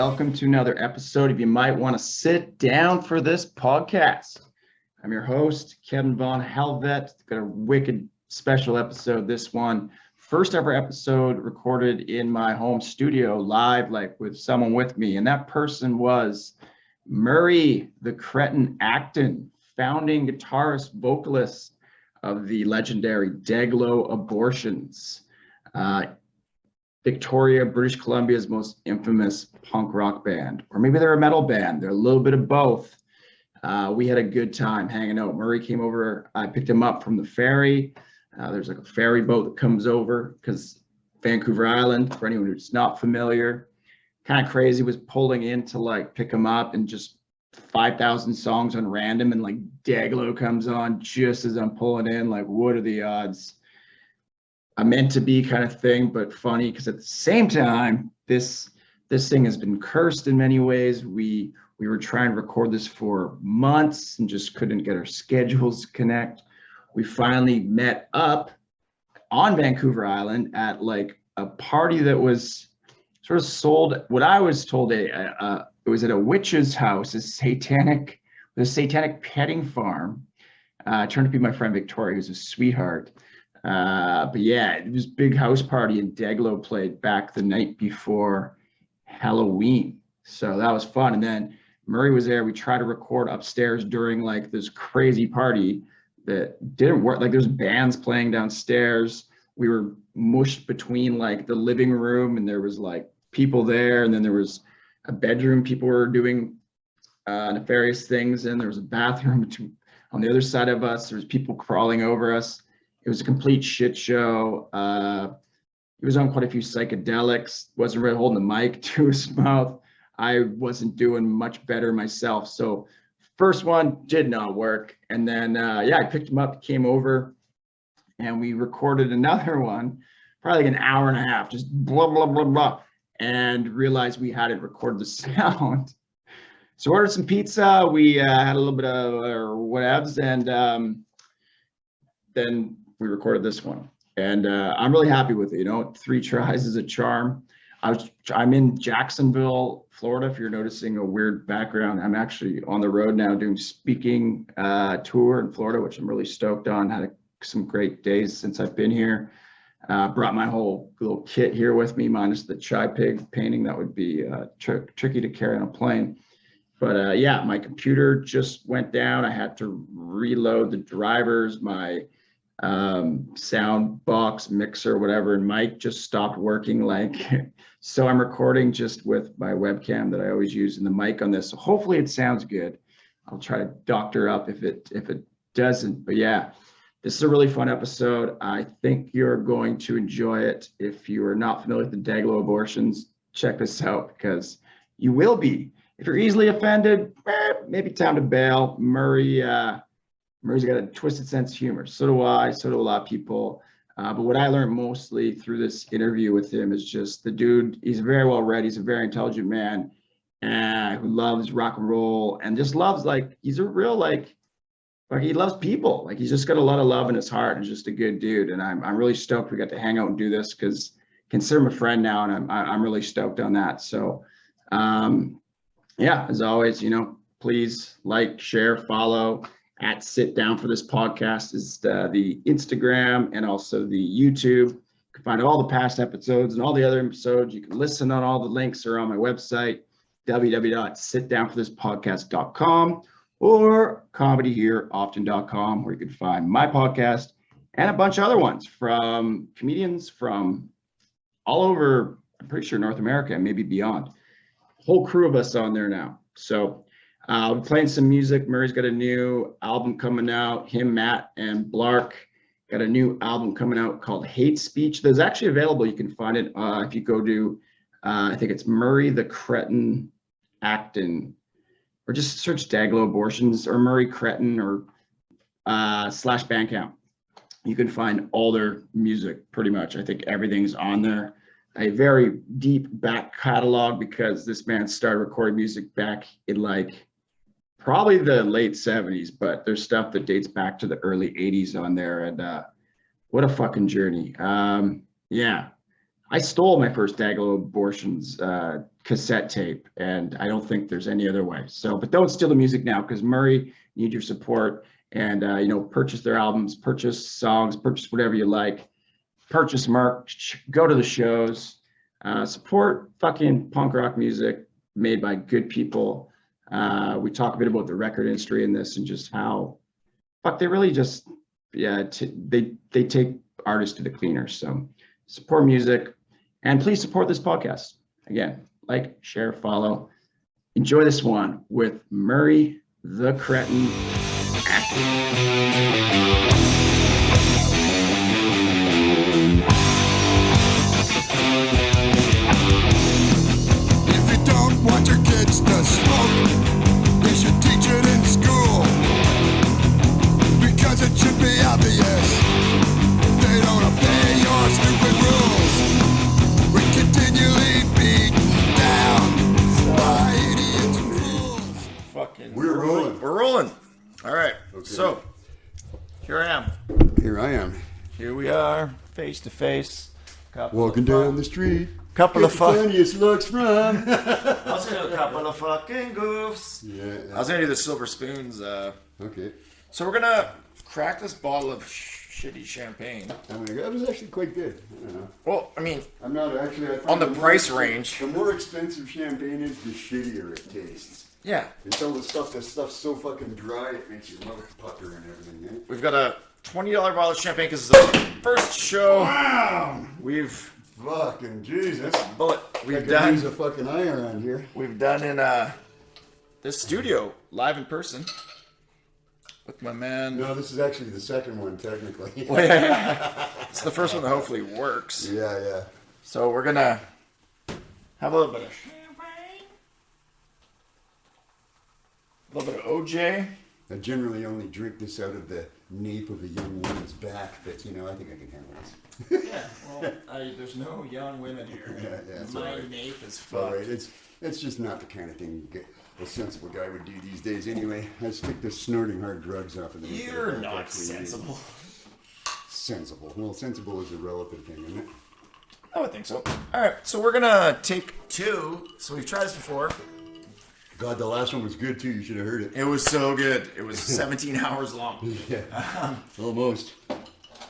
welcome to another episode. If you might want to sit down for this podcast, I'm your host, Kevin Von Helvet. Got a wicked special episode, this one. First ever episode recorded in my home studio, live, like with someone with me. And that person was Murray, the Cretin Acton, founding guitarist, vocalist of the legendary Dayglo Abortions. Victoria, British Columbia's most infamous punk rock band, or maybe they're a metal band. They're a little bit of both. We had a good time hanging out. Murray came over. I picked him up from the ferry. There's like a ferry boat that comes over because Vancouver Island, for anyone who's not familiar, kind of crazy, was pulling in to like pick him up, and just 5,000 songs on random, and like Dayglo comes on just as I'm pulling in. Like, what are the odds? A meant to be kind of thing, but funny because at the same time, this thing has been cursed in many ways. We were trying to record this for months and just couldn't get our schedules to connect. We finally met up on Vancouver Island at like a party that was sort of sold. What I was told, it was at a witch's house, a satanic petting farm. Turned to be my friend Victoria, who's a sweetheart. But yeah, it was a big house party, and Dayglo played back the night before Halloween. So that was fun. And then Murray was there. We tried to record upstairs during like this crazy party that didn't work. Like, there's bands playing downstairs. We were mushed between like the living room, and there was like people there. And then there was a bedroom people were doing nefarious things in. There was a bathroom on the other side of us. There was people crawling over us. It was a complete shit show. He was on quite a few psychedelics, wasn't really holding the mic to his mouth. I wasn't doing much better myself. So first one did not work. And then, I picked him up, came over, and we recorded another one, probably like an hour and a half, just blah, blah, blah, blah, and realized we hadn't recorded the sound. So ordered some pizza. We had a little bit of whatevs, and then we recorded this one, and I'm really happy with it. You know, 3 tries is a charm. I'm in Jacksonville, Florida. If you're noticing a weird background, I'm actually on the road now doing speaking tour in Florida, which I'm really stoked on. Had some great days since I've been here. Brought my whole little kit here with me, minus the chai pig painting. That would be tricky to carry on a plane. But yeah, my computer just went down. I had to reload the drivers. My sound box, mixer, whatever, and mic just stopped working. Like, so I'm recording just with my webcam that I always use, and the mic on this. So hopefully it sounds good. I'll try to doctor up if it doesn't. But yeah, this is a really fun episode. I think you're going to enjoy it. If you are not familiar with the Dayglo Abortions, check this out, because you will be. If you're easily offended, maybe time to bail. Murray's got a twisted sense of humor. So do I. So do a lot of people. But what I learned mostly through this interview with him is just the dude, he's very well read. He's a very intelligent man who loves rock and roll, and just loves, like, he's a real, like he loves people. Like, he's just got a lot of love in his heart, and just a good dude. And I'm really stoked we got to hang out and do this, because consider him a friend now, and I'm really stoked on that. So yeah, as always, you know, please like, share, follow. At Sit Down for This Podcast is the Instagram, and also the YouTube. You can find all the past episodes and all the other episodes. You can listen on all the links are on my website, www.sitdownforthispodcast.com, or comedyhereoften.com, where you can find my podcast and a bunch of other ones from comedians from all over, I'm pretty sure North America, and maybe beyond. Whole crew of us on there now. So we're playing some music. Murray's got a new album coming out. Him, Matt, and Blark got a new album coming out called Hate Speech. That's actually available. You can find it if you go to, I think it's Murray the Cretin Acton, or just search Dayglo Abortions or Murray Cretin, or / Bandcamp. You can find all their music pretty much. I think everything's on there. A very deep back catalog, because this man started recording music back in like probably the late 70s, but there's stuff that dates back to the early 80s on there. And what a fucking journey. Yeah, I stole my first Dayglo Abortions cassette tape, and I don't think there's any other way. So, but don't steal the music now, because Murray needs your support. And purchase their albums, purchase songs, purchase whatever you like, purchase merch, go to the shows, support fucking punk rock music made by good people. We talk a bit about the record industry in this and just how they really just they take artists to the cleaners. So support music, and please support this podcast. Again, like, share, follow. Enjoy this one with Murray the Cretin. Acton. If you don't want your kids to smoke, you should teach it in school, because it should be obvious they don't obey your stupid rules. We're continually beaten down by idiots and fools. Fucking We're rolling. We're rolling. All right. Okay. So here I am. Here I am. Here we are, face to face. Walking down the street. Couple of funniest looks from. I was gonna do a couple of fucking goofs. Yeah. I was gonna do the silver spoons. Okay. So we're gonna crack this bottle of shitty champagne. Oh my God, that was actually quite good. I don't know. Well, I mean, I'm not actually. I find on the more price expensive- range. The more expensive champagne is, the shittier it tastes. yeah, It's all this stuff's so fucking dry it makes your mouth pucker and everything. Eh? we've got a $20 bottle of champagne because it's the first show. Wow! We've Fucking Jesus! we've I could done. use a fucking eye around here. We've done in this studio live in person with my man. No, this is actually the second one technically. Well, yeah. It's the first one that hopefully works. Yeah. So we're gonna have a little bit of champagne, a little bit of OJ. I generally only drink this out of the nape of a young woman's back, but I think I can handle this. Yeah, well, there's no young women here. Yeah, it's My all right. nape is All fucked. right, it's just not the kind of thing a sensible guy would do these days anyway. I stick to snorting hard drugs off of the You're not sensible. Sensible. Well, sensible is a relative thing, isn't it? I would think so. All right, so we're gonna take two. So we've tried this before. God, the last one was good too. You should have heard it. It was so good. It was 17 hours long. Yeah, almost.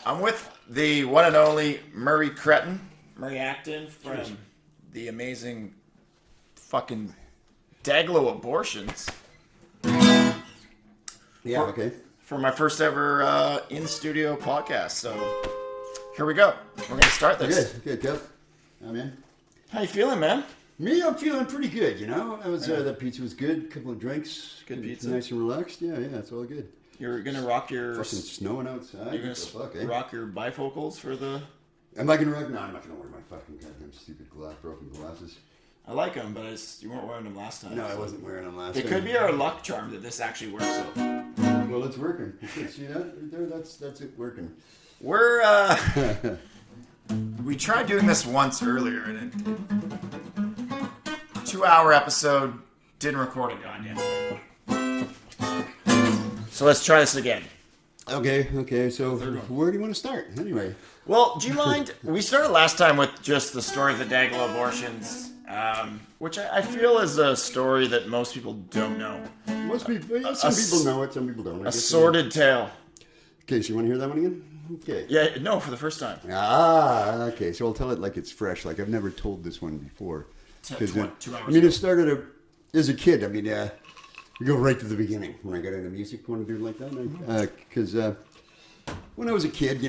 I'm with the one and only Murray Acton from the amazing fucking Dayglo Abortions. Yeah. Okay. For my first ever in-studio podcast. So here we go. We're going to start this. Okay, Kev. I'm in. How you feeling, man? Me, I'm feeling pretty good. I was that pizza was good. Couple of drinks. Good pizza. Nice and relaxed. Yeah, it's all good. You're going to rock your... Fucking snowing outside. You're going What the to rock your bifocals for the... Am I gonna rock? No, I'm not gonna wear my fucking goddamn stupid broken glasses. I like them, but you weren't wearing them last time. No, I wasn't wearing them last It time. could be our luck charm that this actually works out. Well, it's working. You can see that right there? That's it working. We're, we tried doing this once earlier, and it 2-hour episode, didn't record a goddamn thing. So let's try this again. Okay. So where do you want to start? Anyway. Well, do you mind? We started last time with just the story of the Dayglo Abortions, which I feel is a story that most people don't know. Most people, some people know it, some people don't. A sordid tale. Okay, so you want to hear that one again? Okay. Yeah, no, for the first time. Okay. So I'll tell it like it's fresh, like I've never told this one before. 2 'Cause hours I mean, it started as a kid. I mean, we go right to the beginning when I got into music. Want to do it like that? Because when I was a kid,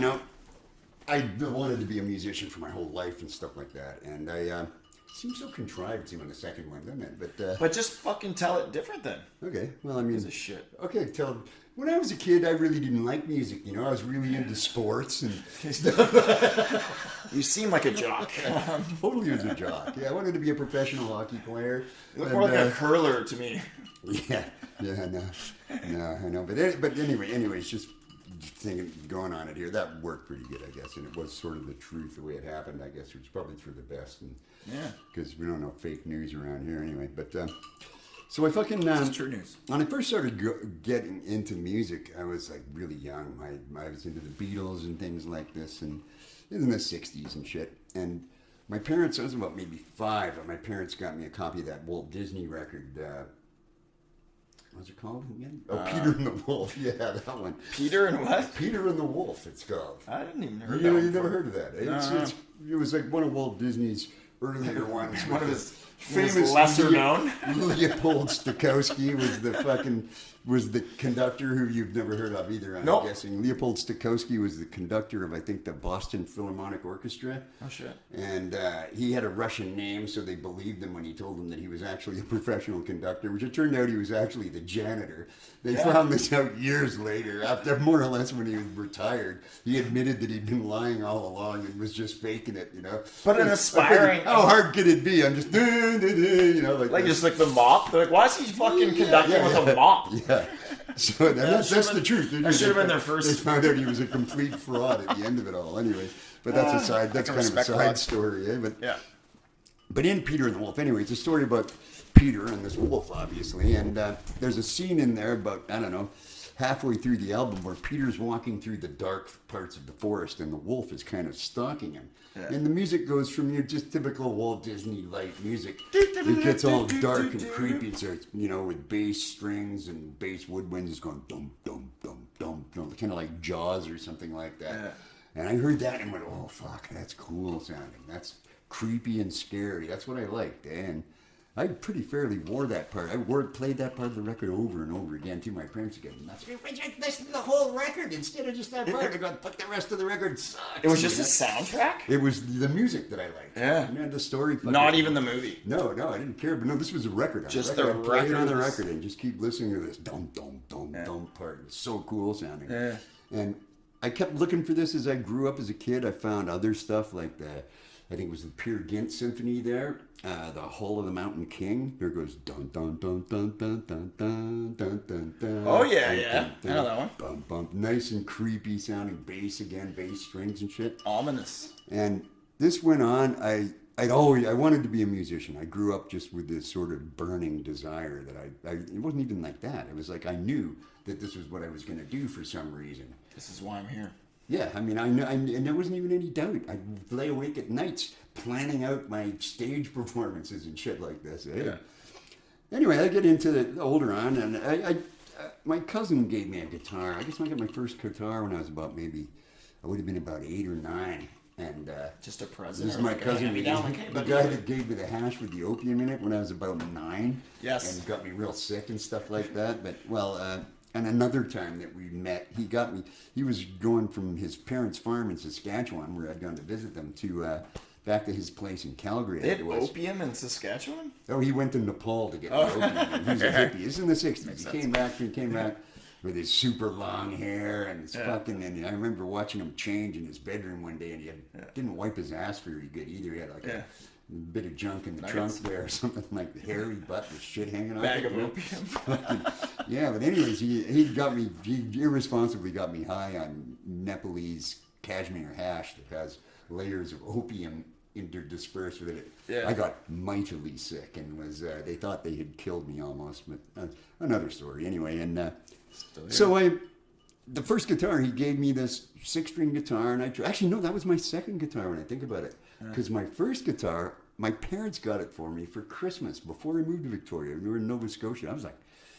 I wanted to be a musician for my whole life and stuff like that. And it seems so contrived to in the second one, doesn't it? But just fucking tell it different then. Okay, well, I mean, Piece of shit. Okay, when I was a kid, I really didn't like music. I was really into sports and stuff. You seem like a jock. Totally was a jock. Yeah, I wanted to be a professional hockey player. You look more like a curler to me. Yeah, no, I know. But anyway, it's just going on it here. That worked pretty good, I guess, and it was sort of the truth the way it happened. I guess it was probably for the best, and because we don't know fake news around here anyway. But so I fucking It's true news. when I first started getting into music, I was like really young. I was into the Beatles and things like this, and in the '60s and shit. And my parents, I was about maybe 5, and my parents got me a copy of that Walt Disney record. What's it called again? Oh, Peter and the Wolf. Yeah, that one. Peter and what? Peter and the Wolf, it's called. I didn't even heard You that know, one you never before. heard of that. It was like one of Walt Disney's earlier ones. One of his famous lesser known. Leopold Stokowski was the conductor who you've never heard of either, I'm Nope. guessing. Leopold Stokowski was the conductor of, I think, the Boston Philharmonic Orchestra. Oh, shit. And he had a Russian name, so they believed him when he told them that he was actually a professional conductor, which it turned out he was actually the janitor. They found this out years later, after more or less when he was retired. He admitted that he'd been lying all along and was just faking it, you know. But an aspiring... How hard could it be? I'm just, you know, Like this. just like the mop. They're like, why is he fucking conducting with a mop? Yeah. So that's the truth. That should have been their first. They found out he was a complete fraud at the end of it all. Anyway, but that's a side. That's I kind can of a respect side that. story. Eh? Yeah. But in Peter and the Wolf, anyway, it's a story about Peter and this wolf, obviously. And there's a scene in there about, I don't know, halfway through the album where Peter's walking through the dark parts of the forest and the wolf is kind of stalking him. Yeah. And the music goes from your just typical Walt Disney light music. It gets all dark and creepy. It's, you know, with bass strings and bass woodwinds. It's going dum, dum, dum, dum, dum, kind of like Jaws or something like that. Yeah. And I heard that and went, oh, fuck, that's cool sounding. That's creepy and scary. That's what I liked. And I pretty fairly wore that part. Played that part of the record over and over again to my parents again. And that's, listen to the whole record instead of just that part. I got, but the rest of the record sucks. It was just a soundtrack? It was the music that I liked. Yeah. And the story. Not even the movie. No, I didn't care. But no, this was a record. Just I the played it on the records. record and just keep listening to this dum dum dum dum part. It was so cool sounding. Yeah. And I kept looking for this as I grew up as a kid. I found other stuff like I think it was the Peer Gynt Symphony there, the Hall of the Mountain King. There goes dun dun dun dun dun dun dun dun dun dun. Oh, yeah, dun, yeah. dun, I know that one. Bum bum, nice and creepy sounding bass again, bass strings and shit. Ominous. And this went on. I wanted to be a musician. I grew up just with this sort of burning desire that it wasn't even like that. It was like I knew that this was what I was going to do for some reason. This is why I'm here. Yeah, I mean, I knew, and there wasn't even any doubt. I'd lay awake at nights planning out my stage performances and shit like this. Eh? Yeah. Anyway, I get into the older on, and I my cousin gave me a guitar. I guess I got my first guitar when I was about I would have been about 8 or 9. And Just a present. this is or my like a cousin, hand-me-down, like, hey, the buddy. guy that gave me the hash with the opium in it when I was about 9. Yes. And got me real sick and stuff like that. But, and another time that we met, he was going from his parents' farm in Saskatchewan, where I'd gone to visit them, to back to his place in Calgary. I They think had it was. opium in Saskatchewan? Oh, he went to Nepal to get the opium. He was a hippie. This is in the 60s. He came back with his super long hair and his fucking, and I remember watching him change in his bedroom one day, and he didn't wipe his ass very good either. He had like a bit of junk in the trunk there or something, like the hairy butt with shit hanging off Bag it, of you know? opium. Yeah, but anyways, he irresponsibly got me high on Nepalese cashmere hash that has layers of opium interdispersed with it. Yeah. I got mightily sick and they thought they had killed me almost, but another story anyway. And the first guitar, he gave me this 6-string guitar, and that was my second guitar when I think about it, because my first guitar, my parents got it for me for Christmas before I moved to Victoria. We were in Nova Scotia. I was like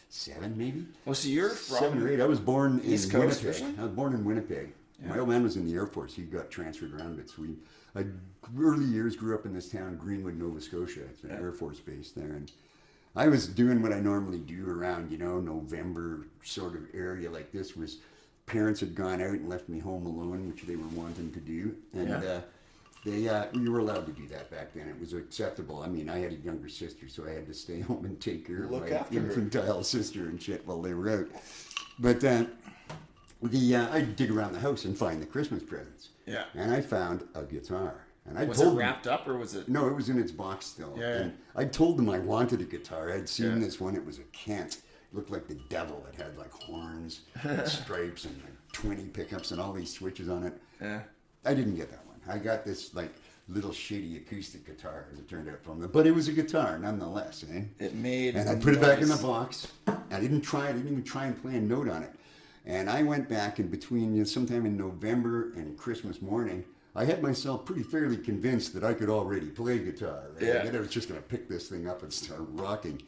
7 maybe. Well, so you're from 7 or 8. I was born in East Coast, Winnipeg. originally? I was born in Winnipeg. My old man was in the Air Force. He got transferred around a bit. So early years grew up in this town, Greenwood, Nova Scotia. It's an Air Force base there. And I was doing what I normally do around, November sort of area like this. Was parents had gone out and left me home alone, which they were wanting to do. And we were allowed to do that back then. It was acceptable. I mean, I had a younger sister, so I had to stay home and take care of Look my after her. infantile sister and shit while they were out. But I'd dig around the house and find the Christmas presents. Yeah. And I found a guitar. And I Was told it them, wrapped up or was it? no, it was in its box still. Yeah. And I told them I wanted a guitar. I'd seen Yeah. this one. It was a Kent. It looked like the devil. It had like horns and stripes and like 20 pickups and all these switches on it. Yeah. I didn't get that one. I got this like little shitty acoustic guitar, as it turned out from them. But it was a guitar nonetheless, eh? It made. And I put it back in the noise. box. I didn't even try and play a note on it. And I went back in between sometime in November and Christmas morning. I had myself pretty fairly convinced that I could already play guitar. Right? Yeah. And then I was just going to pick this thing up and start rocking.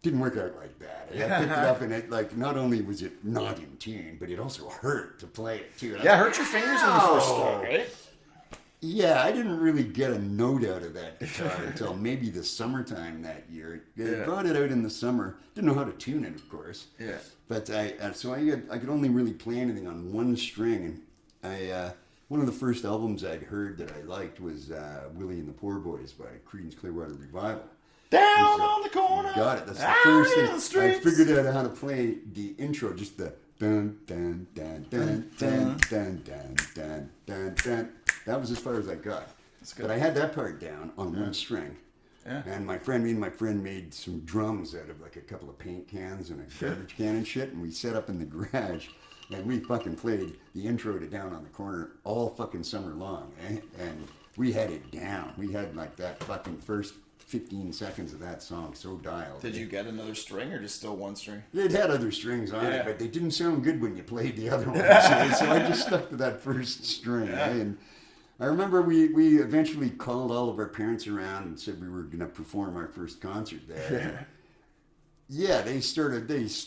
Didn't work out like that. I picked it up and it, like, not only was it not in tune, but it also hurt to play it too. Yeah, hurt your fingers when you first start, right? Yeah, I didn't really get a note out of that guitar until maybe the summertime that year. I brought it out in the summer. Didn't know how to tune it, of course. Yeah. But I could only really play anything on one string. And one of the first albums I'd heard that I liked was Willie and the Poor Boys by Creedence Clearwater Revival. Down on the corner. Got it. That's the out first in thing. the I streets. figured out how to play the intro, just the dun dun dun dun dun dun dun dun dun dun. That was as far as I got. But I had that part down on one string. Yeah. And me and my friend made some drums out of like a couple of paint cans and a garbage can and shit, and we set up in the garage, and we fucking played the intro to Down on the Corner all fucking summer long, eh? And we had it down. We had like that fucking first 15 seconds of that song so dialed. Did you get another string or just still one string? It had other strings on it, but they didn't sound good when you played the other ones. So I just stuck to that first string. Eh? And I remember we eventually called all of our parents around and said we were going to perform our first concert there. Yeah, they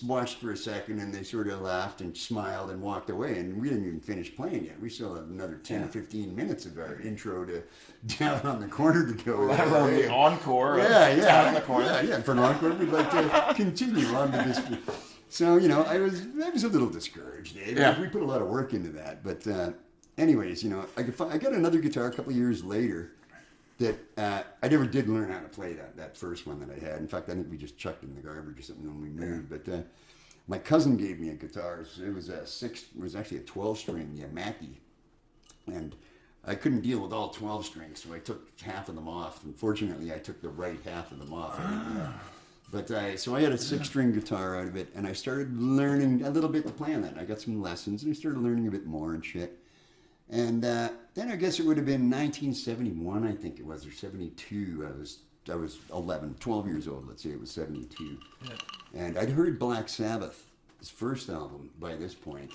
watched for a second and they sort of laughed and smiled and walked away, and we didn't even finish playing yet. We still had another 10 or 15 minutes of our intro to Down on the Corner to go. The encore. Yeah. Down on the Corner. Yeah, for an encore, we'd like to continue on to this. So, you know, I was a little discouraged. Yeah. We put a lot of work into that. But anyways, you know, I got another guitar a couple of years later that I never did learn how to play that first one that I had. In fact, I think we just chucked it in the garbage or something when we moved. But my cousin gave me a guitar. It was actually a 12-string Yamaki, and I couldn't deal with all 12 strings, so I took half of them off. Unfortunately, I took the right half of them off. So I had a 6-string guitar out of it, and I started learning a little bit to play on that. I got some lessons, and I started learning a bit more and shit. And then I guess it would have been 1971, I think it was, or 72. I was 12 years old, let's say it was 72. Yeah. And I'd heard Black Sabbath, his first album, by this point.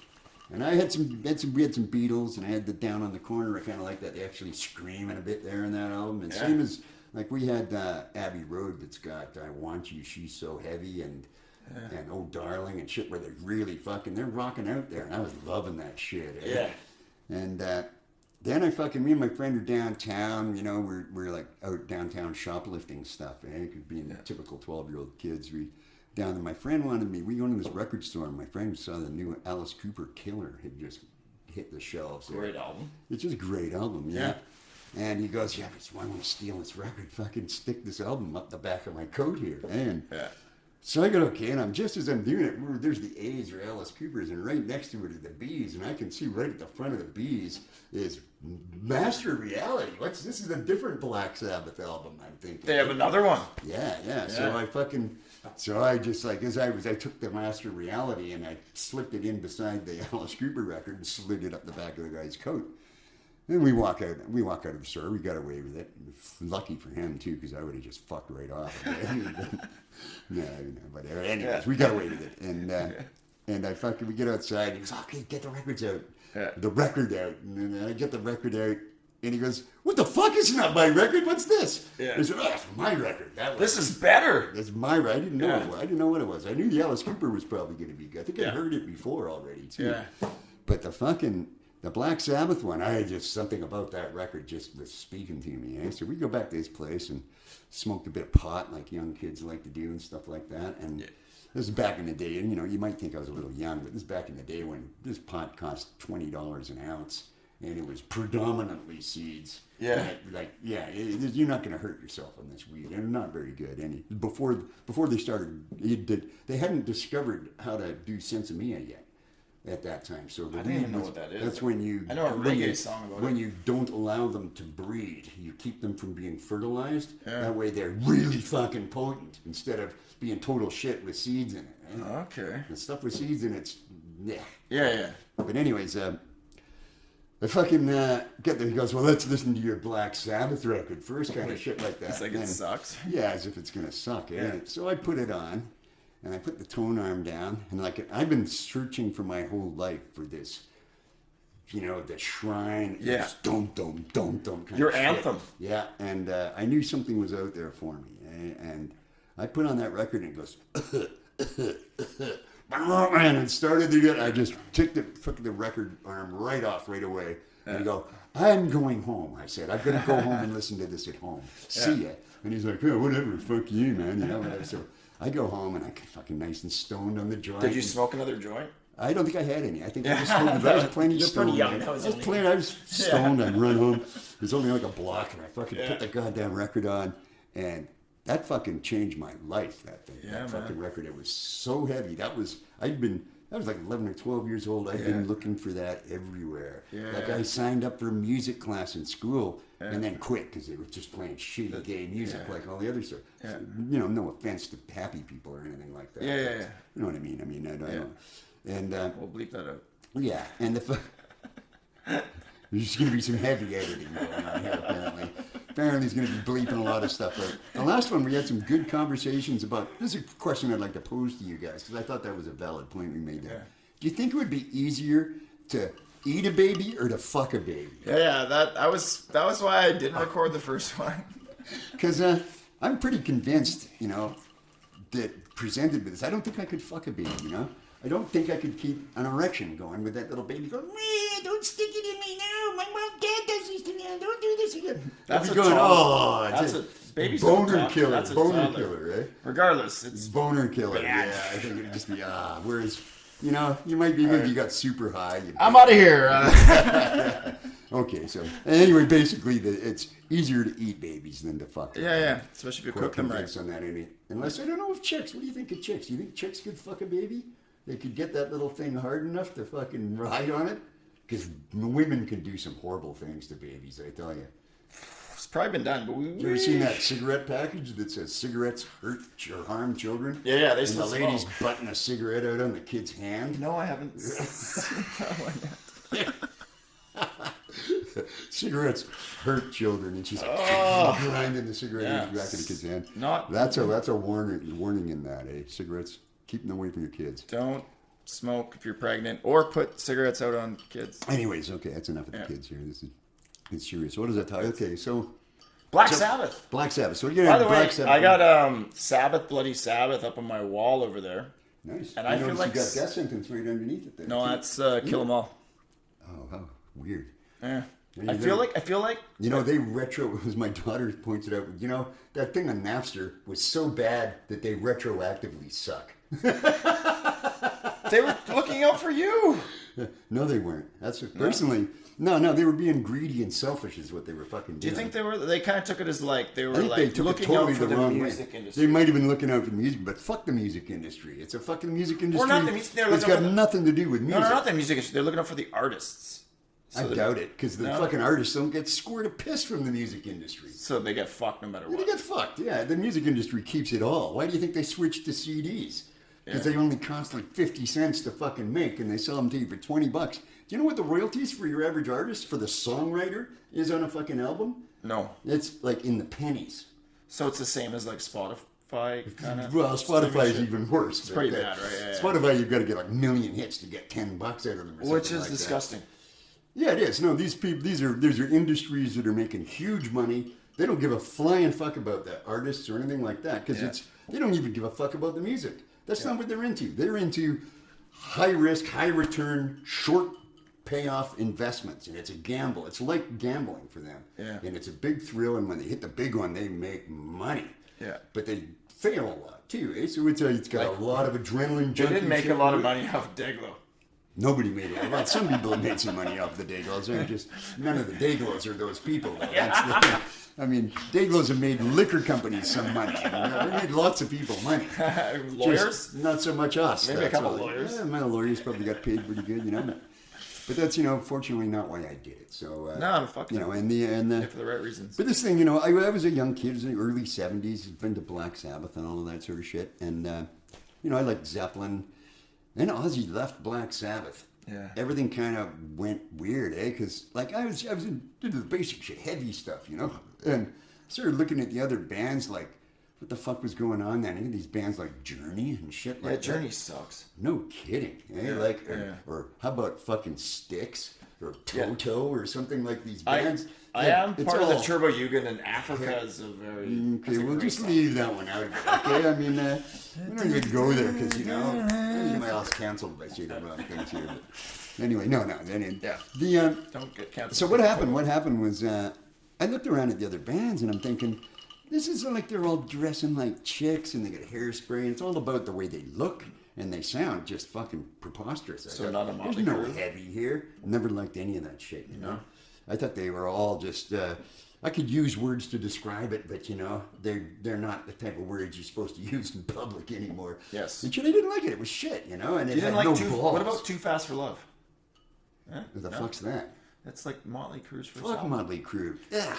And I had we had some Beatles, and I had the Down on the Corner. I kind of like that. They actually screaming a bit there in that album. And same as, like, we had Abbey Road that's got I Want You, She's So Heavy, and Oh Darling, and shit, where they're really they're rocking out there. And I was loving that shit. Eh? Yeah. And then me and my friend are downtown, you know, we're like out downtown shoplifting stuff, eh? It could be typical 12-year-old kids. We go into this record store, and my friend saw the new Alice Cooper Killer had just hit the shelves. Great album. It's just a great album, yeah. And he goes, I want to steal this record, fucking stick this album up the back of my coat here, man. Yeah. So I go, okay, and just as I'm doing it, there's the A's or Alice Cooper's, and right next to it are the B's, and I can see right at the front of the B's is Master Reality. This is a different Black Sabbath album, I'm thinking. They have another one. Yeah. So I just like, I took the Master Reality and I slipped it in beside the Alice Cooper record and slid it up the back of the guy's coat. And we walk out of the store. We got away with it. Lucky for him too, because I would have just fucked right off. But anyways, we got away with it. And we get outside. He goes, okay, get the records out. Yeah. The record out. And then I get the record out. And he goes, what the fuck? It's not my record. What's this? Yeah. I said, it's my record. This is better. That's my record. I didn't know it was. I didn't know what it was. I knew the Alice Cooper was probably going to be good. I think I heard it before already too. Yeah. But the Black Sabbath one, something about that record just was speaking to me. Eh? So we go back to his place and smoked a bit of pot like young kids like to do and stuff like that. And this is back in the day, and you know, you might think I was a little young, but this is back in the day when this pot cost $20 an ounce, and it was predominantly seeds. Yeah. You're not going to hurt yourself on this weed. They're not very good. And before they started, they hadn't discovered how to do sensimilla yet. At that time, so I didn't even know what that is. That's when I know a reggae song about it. When you don't allow them to breed, you keep them from being fertilized. Yeah. That way, they're really fucking potent instead of being total shit with seeds in it. Right? Okay. The stuff with seeds in it's yeah. But anyways, I fucking get there. He goes, well, let's listen to your Black Sabbath record first, kind of shit like that. It's like it sucks. Yeah, as if it's gonna suck. Yeah. So I put it on. And I put the tone arm down, and I've been searching for my whole life for this you know, the shrine. Yeah. Dum, dum, dum, dum. Kind Your of shit. anthem. Yeah, and I knew something was out there for me. And I put on that record and it goes, and it started to get, I just took the record arm right off right away. And I go, I'm going home. I said, I'm going to go home and listen to this at home. See ya. And he's like, oh, whatever, fuck you, man. You know, so I go home and I get fucking nice and stoned on the joint. Did you smoke another joint? I don't think I had any. I think I just smoked, I was plenty You're stoned. pretty young. Man. That was I was stoned. I'd run home. It was only like a block, and I fucking put the goddamn record on, and that fucking changed my life. That thing, that fucking record. It was so heavy. I was like 11 or 12 years old. I'd been looking for that everywhere. Yeah. Like I signed up for a music class in school and then quit because they were just playing shitty gay music like all the other stuff. Yeah. So, you know, no offense to happy people or anything like that. Yeah. You know what I mean? I mean, I don't. And We'll bleep that out. yeah, and there's going to be some heavy editing going on here, apparently. Apparently, he's going to be bleeping a lot of stuff out. The last one, we had some good conversations about. This is a question I'd like to pose to you guys because I thought that was a valid point we made there. Yeah. Do you think it would be easier to eat a baby or to fuck a baby? Yeah. That was why I didn't record the first one. Because I'm pretty convinced, you know, that presented with this, I don't think I could fuck a baby, you know? I don't think I could keep an erection going with that little baby going, don't stick it in me now. My mom, dad does this to me. Don't do this again. That's I'd a be going, toddler. oh, That's it's a baby's boner not killer. that's a Boner toddler. killer, right? Regardless, it's Boner killer. bad. Yeah, I think it'd just be, whereas, you know, you might be, if you got super high. I'm out of here. Okay, so anyway, basically, it's easier to eat babies than to fuck them. Yeah. Especially if you cook them right. On that, unless I don't know if chicks. What do you think of chicks? Do you think chicks could fuck a baby? They could get that little thing hard enough to fucking ride on it? Because women can do some horrible things to babies, I tell you. It's probably been done, but You ever seen that cigarette package that says cigarettes hurt or harm children? Yeah, they and still the lady's smoke. butting a cigarette out on the kid's hand. No, I haven't seen that one yet. Cigarettes hurt children, and she's like grinding the cigarette in the back of the kid's hand. That's a warning in that, eh? Cigarettes, keep them away from your kids. Don't smoke if you're pregnant, or put cigarettes out on kids. Anyways, okay, that's enough of the kids here. It's serious. What does that tell you? Okay, so Black Sabbath. Black Sabbath. So you're By gonna the have way, Black Sabbath. I got Sabbath, Bloody Sabbath up on my wall over there. Nice. And I feel like you got death sentence right underneath it there. No, that's Kill 'Em All. Oh, how weird. Yeah. And I feel like you know, they as my daughter pointed out, you know, that thing on Napster was so bad that they retroactively suck. they were looking out for you. No, they weren't. That's personally. No, they were being greedy and selfish is what they were fucking doing. Do you think they kind of took it as like they were I think like they took looking it totally out for the the wrong music way. industry? They might have been looking out for the music, but fuck the music industry. It's a fucking music industry. not the music. They're It's looking got for the- nothing to do with music. No, not the music industry. They're looking out for the artists. I doubt it, because the fucking artists don't get squirt a piss from the music industry. So they get fucked no matter They what. get fucked, yeah. The music industry keeps it all. Why do you think they switched to CDs? Because they only cost like 50 cents to fucking make, and they sell them to you for $20. Do you know what the royalties for your average artist, for the songwriter, is on a fucking album? No. It's like in the pennies. So it's the same as like Spotify kind of. Well, Spotify is even worse. It's pretty bad, right? Yeah, Spotify, you've got to get like a million hits to get $10 out of them. Or Which something is like disgusting. That. Yeah, it is. No, these are industries that are making huge money. They don't give a flying fuck about the artists or anything like that because they don't even give a fuck about the music. That's not what they're into. They're into high risk, high return, short payoff investments, and it's a gamble. It's like gambling for them. Yeah. And it's a big thrill, and when they hit the big one, they make money. Yeah. But they fail a lot too. Eh? So it's got a lot of adrenaline. They didn't make a lot of money off Dayglo. Nobody made it. Well, some people have made some money off the Dayglos. They're just none of the Dayglos are those people. Though. That's the thing. I mean, Dayglos have made liquor companies some money. You know? They made lots of people money. Lawyers? Just not so much us. Maybe a That's couple all. lawyers. Yeah, my lawyers probably got paid pretty good, you know. But that's, you know, fortunately not why I did it. So No, I'm fucking. you know, and for the right reasons. but this thing, you know, I was a young kid, it was in the early 70s, been to Black Sabbath and all of that sort of shit. And, you know, I liked Zeppelin. Then Ozzy left Black Sabbath. Yeah. Everything kind of went weird, eh? Because, like, I was into the basic shit, heavy stuff, you know? And started looking at the other bands, like, what the fuck was going on then? Any of these bands like Journey and shit like that? Journey sucks. No kidding, eh? Yeah, Like, yeah. or how about fucking Styx? or Toto or something like these I bands. am it's part of the all- Turbo Yugen, and Africa is a very... Okay, that's a we'll great just song. leave that one out of it, okay? I mean, we don't even go there because, you know, my house canceled by saying the wrong things here. But anyway, no. Yeah. Don't get canceled. So what happened? What happened was I looked around at the other bands and I'm thinking, this is like they're all dressing like chicks and they got hairspray. And it's all about the way they look and they sound just fucking preposterous. I So thought, not a Motley there's no Crue? heavy here. Never liked any of that shit, you know? I thought they were all just... I could use words to describe it, but you know, they're not the type of words you're supposed to use in public anymore. Yes. And shit, I didn't like it. It was shit, you know, and it You had didn't like no balls. What about Too Fast for Love? Huh? Who the fuck's that? That's like Motley Crue's first Fuck album. Motley Crue. Ugh.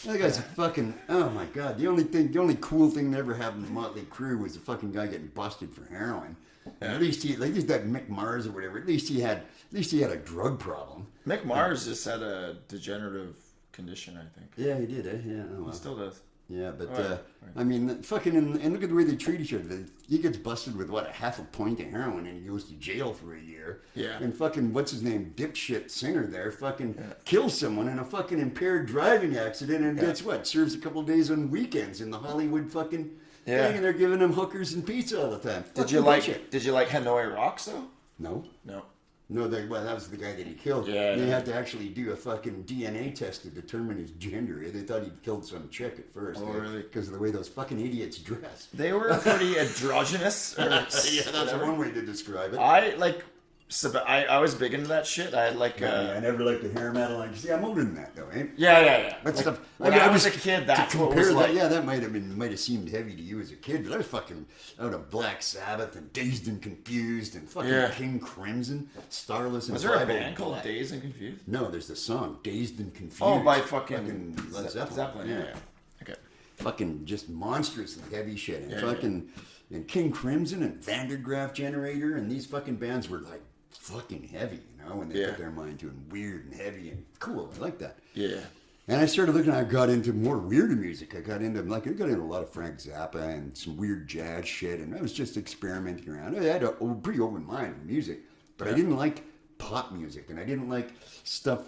That guy's a fucking. Oh my god. The only cool thing that ever happened to Motley Crue was the fucking guy getting busted for heroin. At least he, like, he's that Mick Mars or whatever. At least he had a drug problem. Mick Mars just had a degenerative condition, I think. Yeah, he did. Yeah. Oh, well. He still does. Yeah, but Right. I mean, fucking, and look at the way they treat each other. He gets busted with what, a half a pint of heroin, and he goes to jail for a year. Yeah. And fucking, what's his name, dipshit singer there, fucking kills someone in a fucking impaired driving accident, and gets what, serves a couple of days on weekends in the Hollywood fucking thing, and they're giving him hookers and pizza all the time. Did you like Hanoi Rocks though? No. No. That was the guy that he killed. Yeah, They yeah. had to actually do a fucking DNA test to determine his gender. They thought he'd killed some chick at first. Oh, really? Because of the way those fucking idiots dress. They were pretty androgynous. Or Yeah, that's whatever. one way to describe it. I was big into that shit. I had like I never liked the hair metal. See, I'm older than that though, eh? yeah. That stuff. When I was a kid, that's to what compare was that, like. yeah, that might have seemed heavy to you as a kid, but I was fucking out of Black Sabbath and Dazed and Confused and fucking King Crimson, Starless and Was there a 5 band Black. called Dazed and Confused? No, there's the song Dazed and Confused. Oh, by fucking Led Zeppelin. Yeah. Okay. Fucking just monstrously heavy shit, and Yeah, fucking and King Crimson and Vandergraaf Generator, and these fucking bands were like fucking heavy, you know, when they put their mind to it, weird and heavy and cool. I like that. Yeah. And I started looking. I got into more weirder music. I got into a lot of Frank Zappa and some weird jazz shit, and I was just experimenting around. I had a pretty open mind for music, but I didn't like pop music, and I didn't like stuff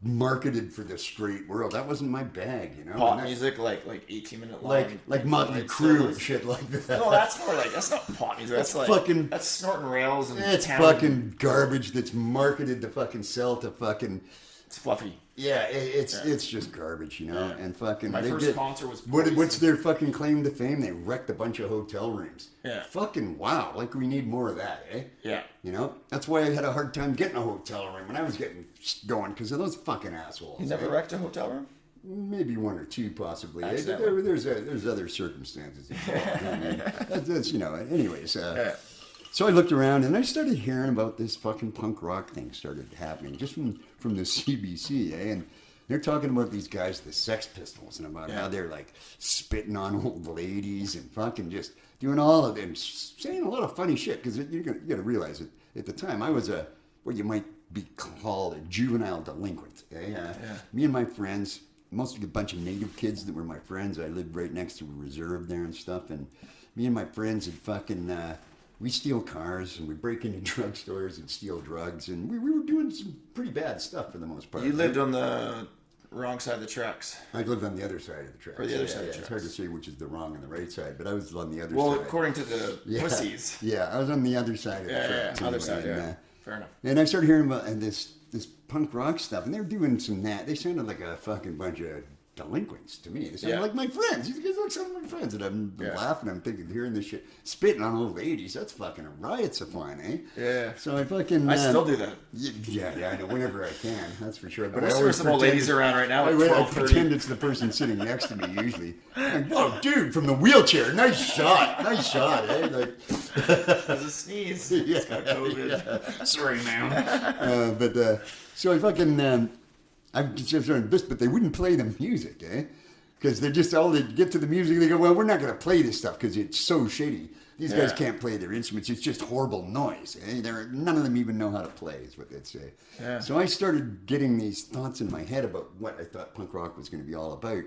marketed for the straight world. That wasn't my bag, you know. Pop And music, like 18-minute long. like Motley Crue and shit like that. No, that's more like, that's not pop music. That's like fucking- that's snorting rails and It's pounding. fucking garbage that's marketed to fucking sell to fucking. It's fluffy. Yeah, it's just garbage, you know. Yeah. And fucking. My they first did- concert was What's Poison. their fucking claim to fame? They wrecked a bunch of hotel rooms. Yeah. Fucking wow! Like we need more of that, eh? Yeah. You know, that's why I had a hard time getting a hotel room when I was getting going because of those fucking assholes. You never eh? wrecked a hotel room? Maybe one or two, possibly. Eh? Accidentally. There's other circumstances. Involved. I mean, that's you know. Anyways, Yeah. so I looked around and I started hearing about this fucking punk rock thing started happening just from the CBC, eh? And they're talking about these guys, the Sex Pistols, and about how they're like spitting on old ladies and fucking just doing all of them, saying a lot of funny shit. Because you got to realize it. At the time, I was what you might be called a juvenile delinquent. Eh? Me and my friends, mostly a bunch of native kids that were my friends. I lived right next to a reserve there and stuff, and me and my friends had fucking. We steal cars and we break into drugstores and steal drugs, and we were doing some pretty bad stuff for the most part. You lived on the wrong side of the tracks. I lived on the other side of the tracks. Or the other side of the It's hard to tracks. say which is the wrong and the right side, but I was on the other Well, side. according to the pussies. Yeah, I was on the other side of the Yeah, tracks. other anyway, side, and, yeah. Fair enough. And I started hearing about this punk rock stuff, and they were doing some that. They sounded like a fucking bunch of delinquents to me. They sounded like my friends. These guys look some of my friends, and I'm laughing. I'm thinking, hearing this shit, spitting on old ladies. That's fucking a riot's of fun, eh? Yeah. So I fucking. I still do that. Yeah, I know. Whenever I can, that's for sure. But I wish there were some old ladies around right now at I 12:30. pretend it's the person sitting next to me usually. Like, whoa, dude, from the wheelchair, nice shot, eh? Like, There's a sneeze. It's got COVID. yeah. Sorry, man. So I fucking, I'm just on this, but they wouldn't play the music, eh? Because they're just all they get to the music, they go, well, we're not going to play this stuff because it's so shitty. These guys can't play their instruments. It's just horrible noise. Eh? None of them even know how to play, is what they'd say. Yeah. So I started getting these thoughts in my head about what I thought punk rock was going to be all about.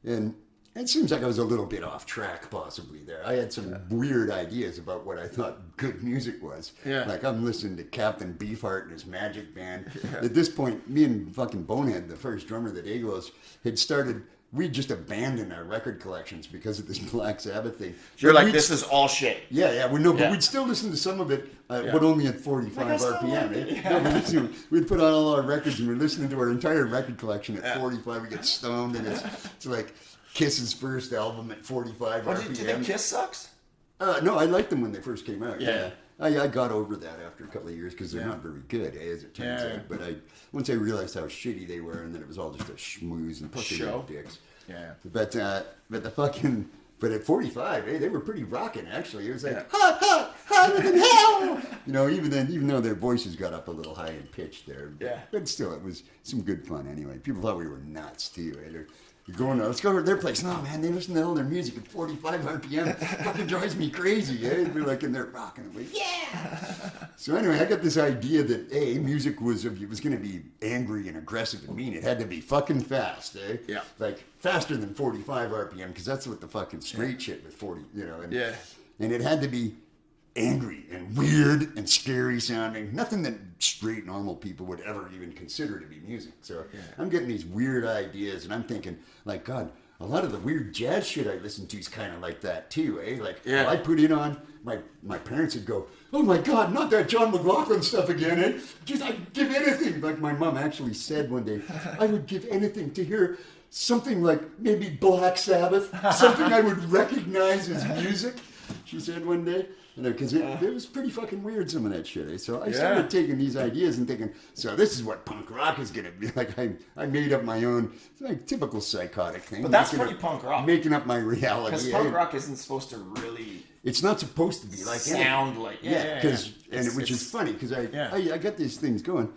And it seems like I was a little bit off track possibly there. I had some weird ideas about what I thought good music was. Yeah. Like I'm listening to Captain Beefheart and his Magic Band. Yeah. At this point, me and fucking Bonehead, the first drummer of the Dayglos, had started. We just abandoned our record collections because of this Black Sabbath thing. You're but like, this is all shit. Yeah, we know, but we'd still listen to some of it, but only at 45 RPM. Eh? We'd put on all our records and we're listening to our entire record collection at 45. We get stoned, and it's like Kiss's first album at 45 RPM. Do you think Kiss sucks? No, I liked them when they first came out. Yeah. I got over that after a couple of years because they're not very good, as it turns out. But once I realized how shitty they were, and then it was all just a schmooze and plus they were dicks. Yeah. But the fucking at 45, they were pretty rocking actually. It was like hotter than hell. You know, even though their voices got up a little high in pitch there. But still, it was some good fun anyway. People thought we were nuts too. They're going, let's go over to their place. No, man, they listen to all their music at 45 RPM. It fucking drives me crazy. Eh? We're like in there rocking. I'm like, yeah. So anyway, I got this idea that music was going to be angry and aggressive and mean. It had to be fucking fast. Eh? Yeah. Like faster than 45 RPM because that's what the fucking straight shit with 40. You know. And, and it had to be angry and weird and scary sounding. Nothing that straight normal people would ever even consider to be music. So I'm getting these weird ideas and I'm thinking, like, God, a lot of the weird jazz shit I listen to is kind of like that too, eh? Like, I put it on, my parents would go, oh my God, not that John McLaughlin stuff again, eh? Just, I'd give anything. Like my mom actually said one day, I would give anything to hear something like maybe Black Sabbath, something I would recognize as music, she said one day. You know, because it was pretty fucking weird, some of that shit. Eh? So I started taking these ideas and thinking, so this is what punk rock is going to be like. I made up my own, like, typical psychotic thing. But that's pretty punk rock. Making up my reality. Because punk rock isn't supposed to really... It's not supposed to be like sound like... Which is funny, because I got these things going.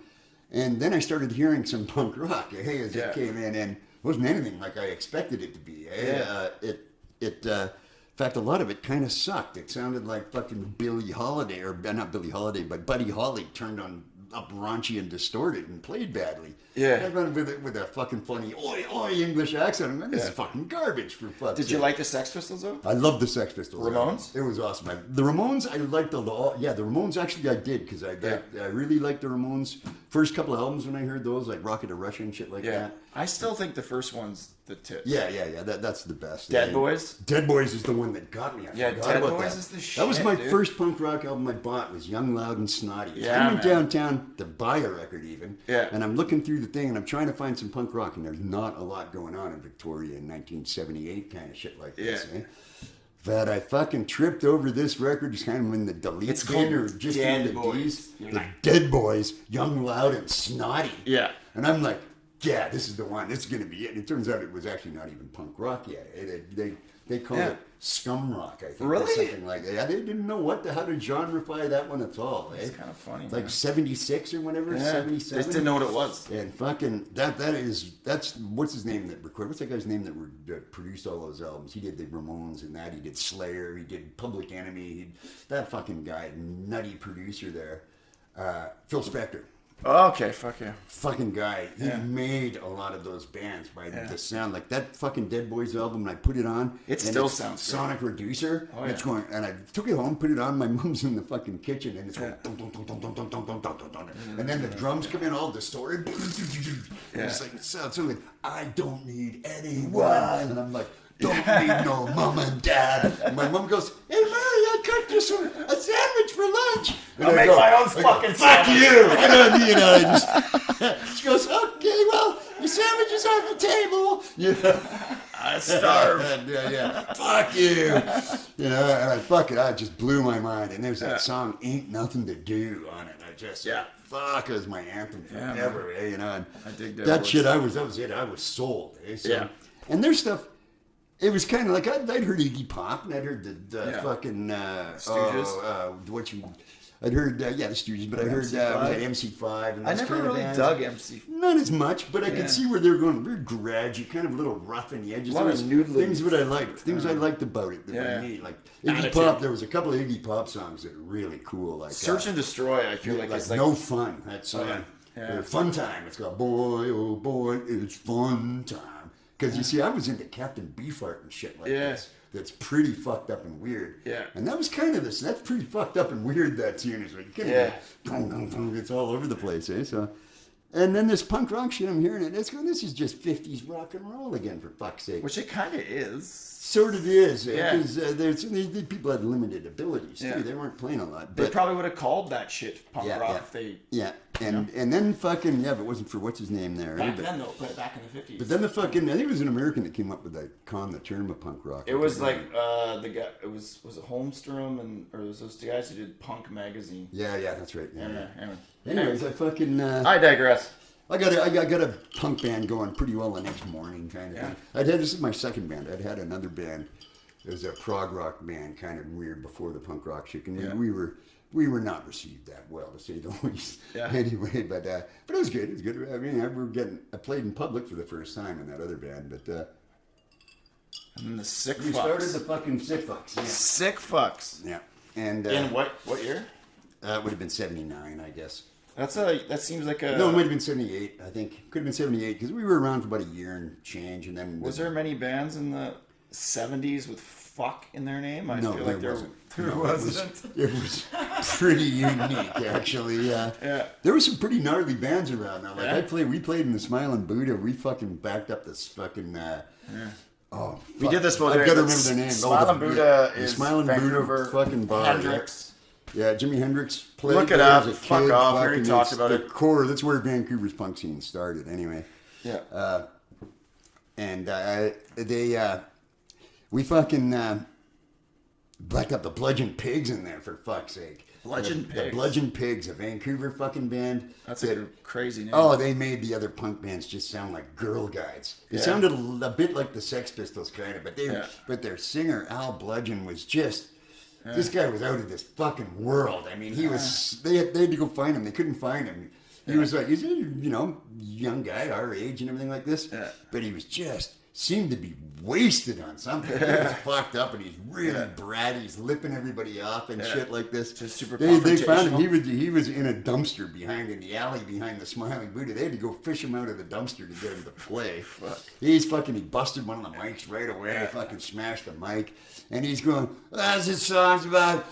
And then I started hearing some punk rock, as it came in, and it wasn't anything like I expected it to be. In fact, a lot of it kind of sucked. It sounded like fucking Billie Holiday, or not Billie Holiday, but Buddy Holly turned up raunchy and distorted and played badly. Yeah. With a fucking funny oi English accent. I mean, this is fucking garbage for fuck's sake. Did you like the Sex Pistols though? I loved the Sex Pistols. Ramones? It was awesome. The Ramones, I liked the Ramones actually I did because I really liked the Ramones. First couple of albums when I heard those, like Rocket to Russia and shit like that. I still think the first one's the tip. Yeah. That's the best. Dead Boys? Dead Boys is the one that got me. Dead Boys is the shit. That was my first punk rock album I bought. Was Young, Loud, and Snotty. I went downtown to buy a record even. Yeah. And I'm looking through the thing and I'm trying to find some punk rock, and there's not a lot going on in Victoria in 1978 kind of shit like this. Eh? But I fucking tripped over this record, just kind of in the delete bin or just in the D's. The Dead Boys, Young, Loud, and Snotty. Yeah. And I'm like, yeah, this is the one. This is going to be it. And it turns out it was actually not even punk rock yet. They called it scum rock, I think. Really? Or something like that. Yeah, they didn't know how to genreify that one at all. It's kind of funny. It's like 76 or whatever, 77. They just didn't know what it was. And fucking, that's, what's his name that recorded? What's that guy's name that produced all those albums? He did the Ramones and that. He did Slayer. He did Public Enemy. That fucking guy, nutty producer there. Phil Spector. Okay, fuck yeah. Fucking guy. He made a lot of those bands by the sound. Like that fucking Dead Boys album, and I put it on. It still sounds Sonic Reducer. Oh, yeah. It's going, and I took it home, put it on. My mom's in the fucking kitchen, and it's going, dun, dun, dun, dun, dun, dun, dun, dun, dun, dun. And then the drums come in all distorted. It's like, it sounds so good. I don't need anyone. And I'm like, don't need no mom and dad. And my mom goes, hey, Mary, I cooked you a sandwich for lunch. And I'll make my own fucking fuck sandwich. You. She goes, okay, well, your sandwich is on the table. I starve. Fuck you. And I just blew my mind. And there's that song, Ain't Nothing to Do on it. I just, fuck, it was my anthem forever. And I dig that shit. That was it. I was sold. So, and their stuff, it was kind of like I'd heard Iggy Pop and I'd heard the fucking Stooges. I'd heard the Stooges, but I heard MC5. And I never really dug MC5. Not as much, but I could see where they were going. Very grudgy, kind of a little rough in the edges. A lot of noodling. Things that I liked. Things I liked about it. That I need. Like Iggy Pop. There was a couple of Iggy Pop songs that are really cool. Like Search and Destroy. I feel like it's like No Fun. That song. Fun Time. It's got boy, oh boy, it's fun time. Because you see, I was into Captain Beefheart and shit like this. That's pretty fucked up and weird. Yeah. And that was kind of this. That's pretty fucked up and weird. That tune is like, it's all over the place, eh? So, and then this punk rock shit I'm hearing it. It's going. This is just 50s rock and roll again, for fuck's sake. Which it kind of is. Sort of is, Yeah. because these people had limited abilities too. Yeah. They weren't playing a lot. They But probably would have called that shit punk rock if they. yeah, and then fucking if it wasn't for what's his name there. Back but, then, though, but back in the 50s. but then the fucking I think it was an American that came up with the term of punk rock. It was like the guy. It was it Holmstrom or it was those guys who did Punk magazine. Yeah, that's right. Yeah. Anyway. Anyways, I fucking I digress. I got a punk band going pretty well the next morning, kind of thing. This is my second band. I'd had another band. It was a prog rock band, kind of weird before the punk rock shit. And we were not received that well, to say the least. Yeah. Anyway, but it was good. It was good. I mean, I played in public for the first time in that other band, but. And the Sick We Fucks. started the fucking Sick Fucks. Yeah. Sick Fucks. Yeah. And In what year? It would have been 79, I guess. That seems like a. No, it might have been 78, I think. Could have been 78, because we were around for about a year and change, and then... Was there many bands in the 70s with fuck in their name? I No, feel like there wasn't. There No, wasn't. It was pretty unique, actually. Yeah. There were some pretty gnarly bands around now. Like, Yeah. we played in the Smiling Buddha. We fucking backed up this fucking... Oh, We did this. I've got to remember their name. Smiling Buddha the is Smiling Vancouver. Buddha fucking bar. Hendrix. Yeah, Jimi Hendrix played. Look it there up. as a Fuck kid. off. We already Fucking talked it's about the it. core. That's where Vancouver's punk scene started. Anyway. Yeah. We fucking blacked up the Bludgeon Pigs in there, for fuck's sake. Bludgeon The Pigs? Bludgeon Pigs, a Vancouver fucking band. That's a crazy name. Oh, they made the other punk bands just sound like girl guides. It sounded a bit like the Sex Pistols, kind of, but their singer Al Bludgeon was just. This guy was out of this fucking world. I mean, he was. They had to go find him. They couldn't find him. He was like, he's a young guy our age and everything like this. Yeah. But he was just seemed to be wasted on something. He was fucked up and he's really bratty. He's lipping everybody off and shit like this. Just super They found him. He was in a dumpster in the alley behind the Smiling Buddha. They had to go fish him out of the dumpster to get him to play. He busted one of the mics right away. Fucking smashed the mic. And he's going, this song's about a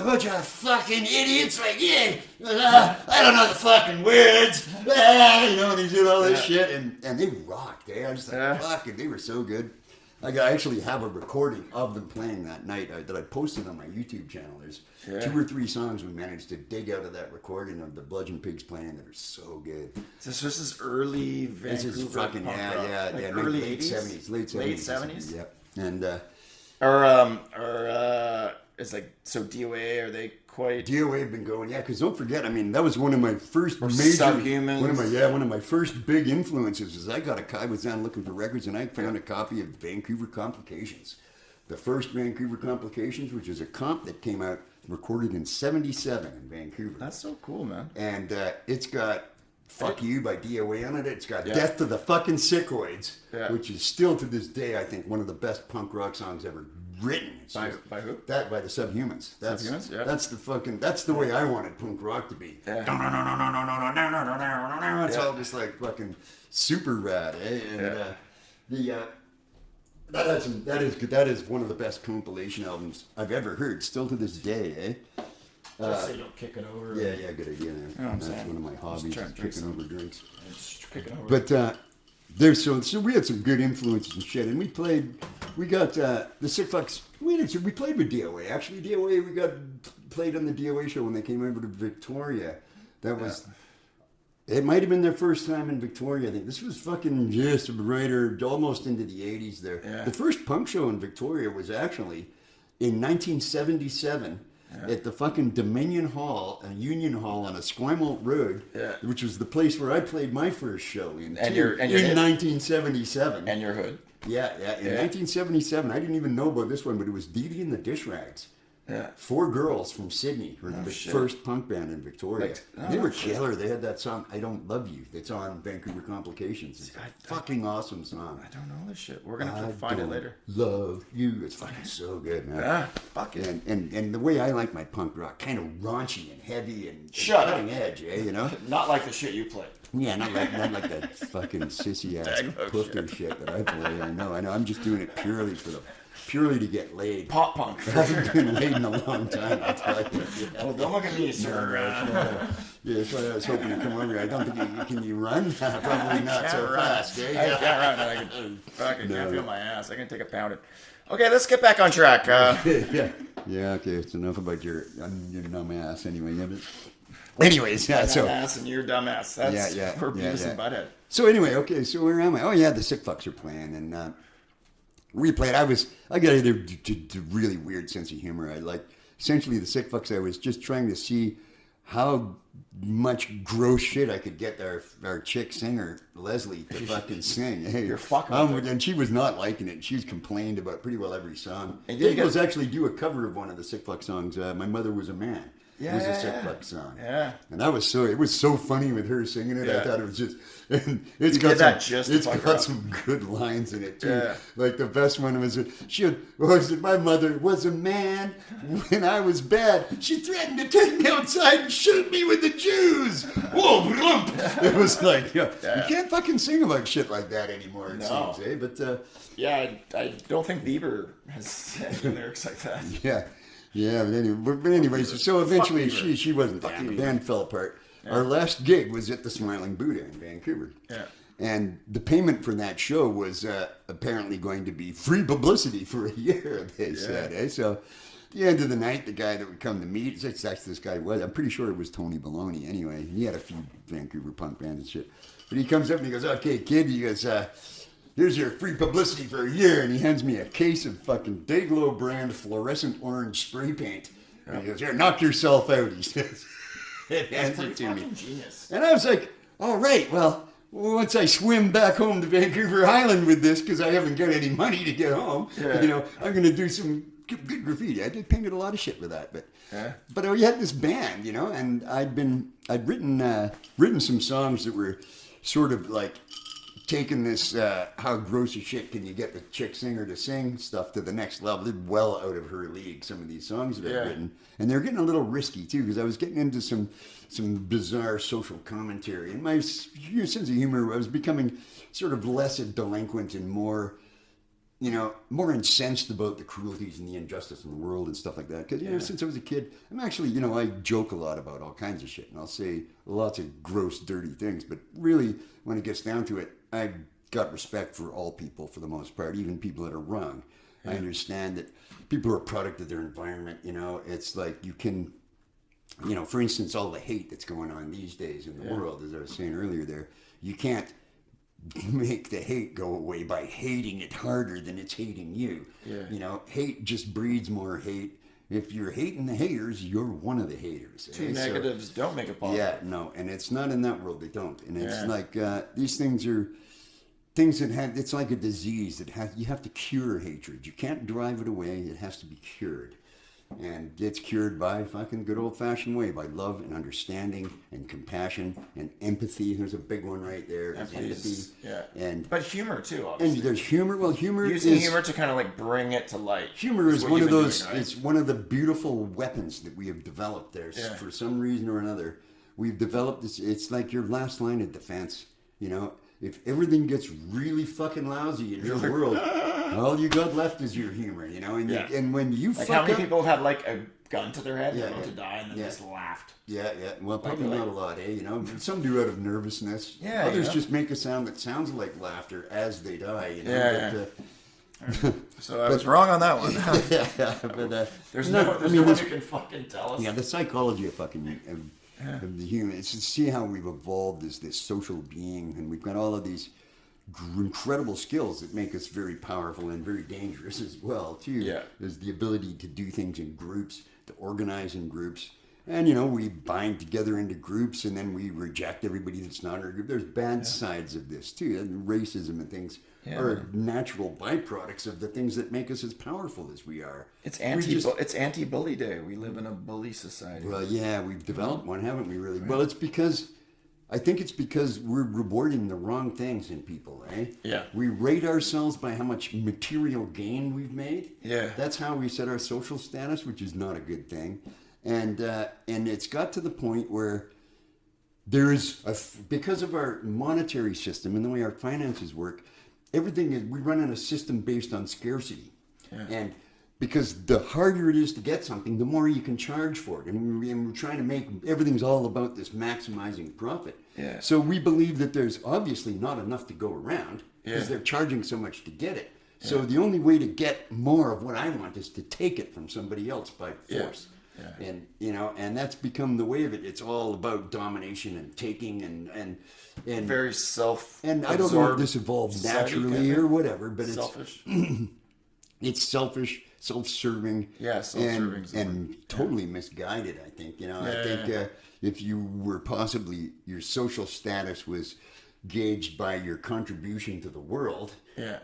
bunch of fucking idiots like you. I don't know the fucking words. And he did all this shit. And they rocked. I was like, fucking, they were so good. I actually have a recording of them playing that night that I posted on my YouTube channel. There's 2 or 3 songs we managed to dig out of that recording of the Bludgeon Pigs playing that are so good. This is early Vancouver. This is fucking, punk rock. Like early late 80s. Late 70s. Late 70s? Yep. And... it's like, so DOA, are they quite... DOA had been going, because don't forget, I mean, that was one of my first Subhumans. one of my first big influences is I was down looking for records and I found a copy of Vancouver Complications. The first Vancouver Complications, which is a comp that came out, recorded in 77 in Vancouver. That's so cool, man. And it's got Fuck You by DOA on it. It's got Death to the Fucking Sickoids, which is still to this day, I think, one of the best punk rock songs ever written. By who? By the Subhumans. Subhumans? Yeah. That's the way I wanted punk rock to be. Yeah. It's all just like fucking super rad, eh? And that is one of the best compilation albums I've ever heard, still to this day, eh? Just so you don't kick it over. Yeah, good idea. That's one of my hobbies, trying to kicking over drinks. Just kicking over. But so we had some good influences and shit, and we got the Sick Fucks. We played with DOA. Actually, DOA, we got played on the DOA show when they came over to Victoria. That was. It might have been their first time in Victoria. I think this was fucking just almost into the 80s there. Yeah. The first punk show in Victoria was actually in 1977 at the fucking Dominion Hall, a Union Hall on Esquimalt Road, which was the place where I played my first show in 1977. And your hood. Yeah. In 1977, I didn't even know about this one, but it was Dee Dee and the Dish Rags. Yeah. 4 girls from Sydney were the shit. first punk band in Victoria. They were shit. killer. They had that song, I Don't Love You, that's on Vancouver Complications. It's a fucking awesome song. I don't know this shit. We're gonna have to find it later. Love you. It's fucking so good, man. Yeah, fuck it. And the way I like my punk rock, kind of raunchy and heavy and Shut cutting edge, eh? You know? Not like the shit you play. Yeah, not like that fucking sissy ass Dayglo poofter shit that I play. I know. I'm just doing it purely to get laid. Pop punk. I haven't been laid in a long time. I'll tell you. Well, don't look at me, sir. Yeah, that's why I was hoping to come over here. I don't think can you run? Probably not so run. fast. Eh? I can't run. I can't feel my ass. I can take a pounded. Okay, let's get back on track. Yeah. Okay. It's enough about your numb ass anyway. Yeah, but anyways, yeah. So ass and your dumb ass. That's we're Beavis and Butthead. So anyway, okay. So where am I? Oh yeah, the Sick Fucks are playing, and we played. I got a really weird sense of humor. I like essentially the Sick Fucks. I was just trying to see how much gross shit I could get our chick singer Leslie to fucking sing. Hey, you're fucking and she was not liking it. She's complained about pretty well every song. And Dayglo's actually do a cover of one of the Sick Fuck songs. My Mother Was a Man. It was a Sick Fuck song. Yeah. And it was so funny with her singing it. Yeah. I thought it was just, and it's did that got some good lines in it too. Yeah. Like the best one was my mother was a man when I was bad. She threatened to take me outside and shoot me with the Jews. Whoa, lump. It was like, you can't fucking sing about shit like that anymore. It seems, eh? But I don't think Bieber has any lyrics like that. yeah. Yeah, but anyways, so eventually she wasn't down. The band fell apart. Yeah. Our last gig was at the Smiling Buddha in Vancouver. Yeah. And the payment for that show was apparently going to be free publicity for a year, they said. Eh? So at the end of the night, the guy that would come to meet, this guy was, I'm pretty sure it was Tony Baloney anyway. He had a few Vancouver punk bands and shit. But he comes up and he goes, okay, kid, he goes, here's your free publicity for a year. And he hands me a case of fucking Dayglo brand fluorescent orange spray paint. And he goes, here, knock yourself out, he says. And hands it to me. Genius. And I was like, all right, well, once I swim back home to Vancouver Island with this, because I haven't got any money to get home, I'm going to do some good graffiti. I painted a lot of shit with that. But we had this band, and I'd written some songs that were sort of like, taking this how gross as shit can you get the chick singer to sing stuff to the next level. Did well out of her league, some of these songs that I've written. And they're getting a little risky too, because I was getting into some bizarre social commentary. And my sense of humor, I was becoming sort of less a delinquent and more incensed about the cruelties and the injustice in the world and stuff like that. Because, since I was a kid, I'm actually, I joke a lot about all kinds of shit. And I'll say lots of gross, dirty things. But really, when it gets down to it, I've got respect for all people for the most part, even people that are wrong. I understand that people are a product of their environment. It's like you can, for instance, all the hate that's going on these days in the world, as I was saying earlier there, you can't make the hate go away by hating it harder than it's hating you. Hate just breeds more hate. If you're hating the haters, you're one of the haters. Two negatives don't make a positive. Yeah, no, and it's not in that world. They don't, and it's like these things are things that have. It's like a disease that you have to cure hatred. You can't drive it away. It has to be cured, and it's cured by fucking good old fashioned way, by love and understanding and compassion and empathy. There's a big one right there. Empathy. Yeah. But humor too, obviously. And there's humor. Well, humor using humor to kind of like bring it to light. Humor is one of those. Doing, right? It's one of the beautiful weapons that we have developed. For some reason or another, we've developed this. It's like your last line of defense. If everything gets really fucking lousy in your world, all you got left is your humor, and when you like fuck how many up, people have had like a gun to their head and about to die and then just laughed. Yeah. Well, probably not a lot, eh? Some do out of nervousness. Yeah. Others just make a sound that sounds like laughter as they die. So I was wrong on that one. But there's no one who can fucking tell us. Yeah, the psychology of fucking. Of the human, it's to see how we've evolved as this social being, and we've got all of these incredible skills that make us very powerful and very dangerous as well too. There's the ability to do things in groups, to organize in groups, And, you know, we bind together into groups and then we reject everybody that's not in our group. There's bad sides of this too. And racism and things are natural byproducts of the things that make us as powerful as we are. It's anti-bully day. We live in a bully society. Well, yeah, we've developed one, haven't we, really? Right. Well, I think it's because we're rewarding the wrong things in people, eh? Yeah. We rate ourselves by how much material gain we've made. Yeah. That's how we set our social status, which is not a good thing. And it's got to the point where because of our monetary system and the way our finances work, we run in a system based on scarcity. Yeah. And because the harder it is to get something, the more you can charge for it. And we're trying to make, everything's all about this maximizing profit. Yeah. So we believe that there's obviously not enough to go around because they're charging so much to get it. So the only way to get more of what I want is to take it from somebody else by force. Yeah. And, you know, and that's become the way of it. It's all about domination and taking and very self-absorbed. And I don't know if this evolved naturally or whatever, but selfish. It's selfish, self-serving, self-serving, and totally misguided. I think I think if you were possibly your social status was gauged by your contribution to the world,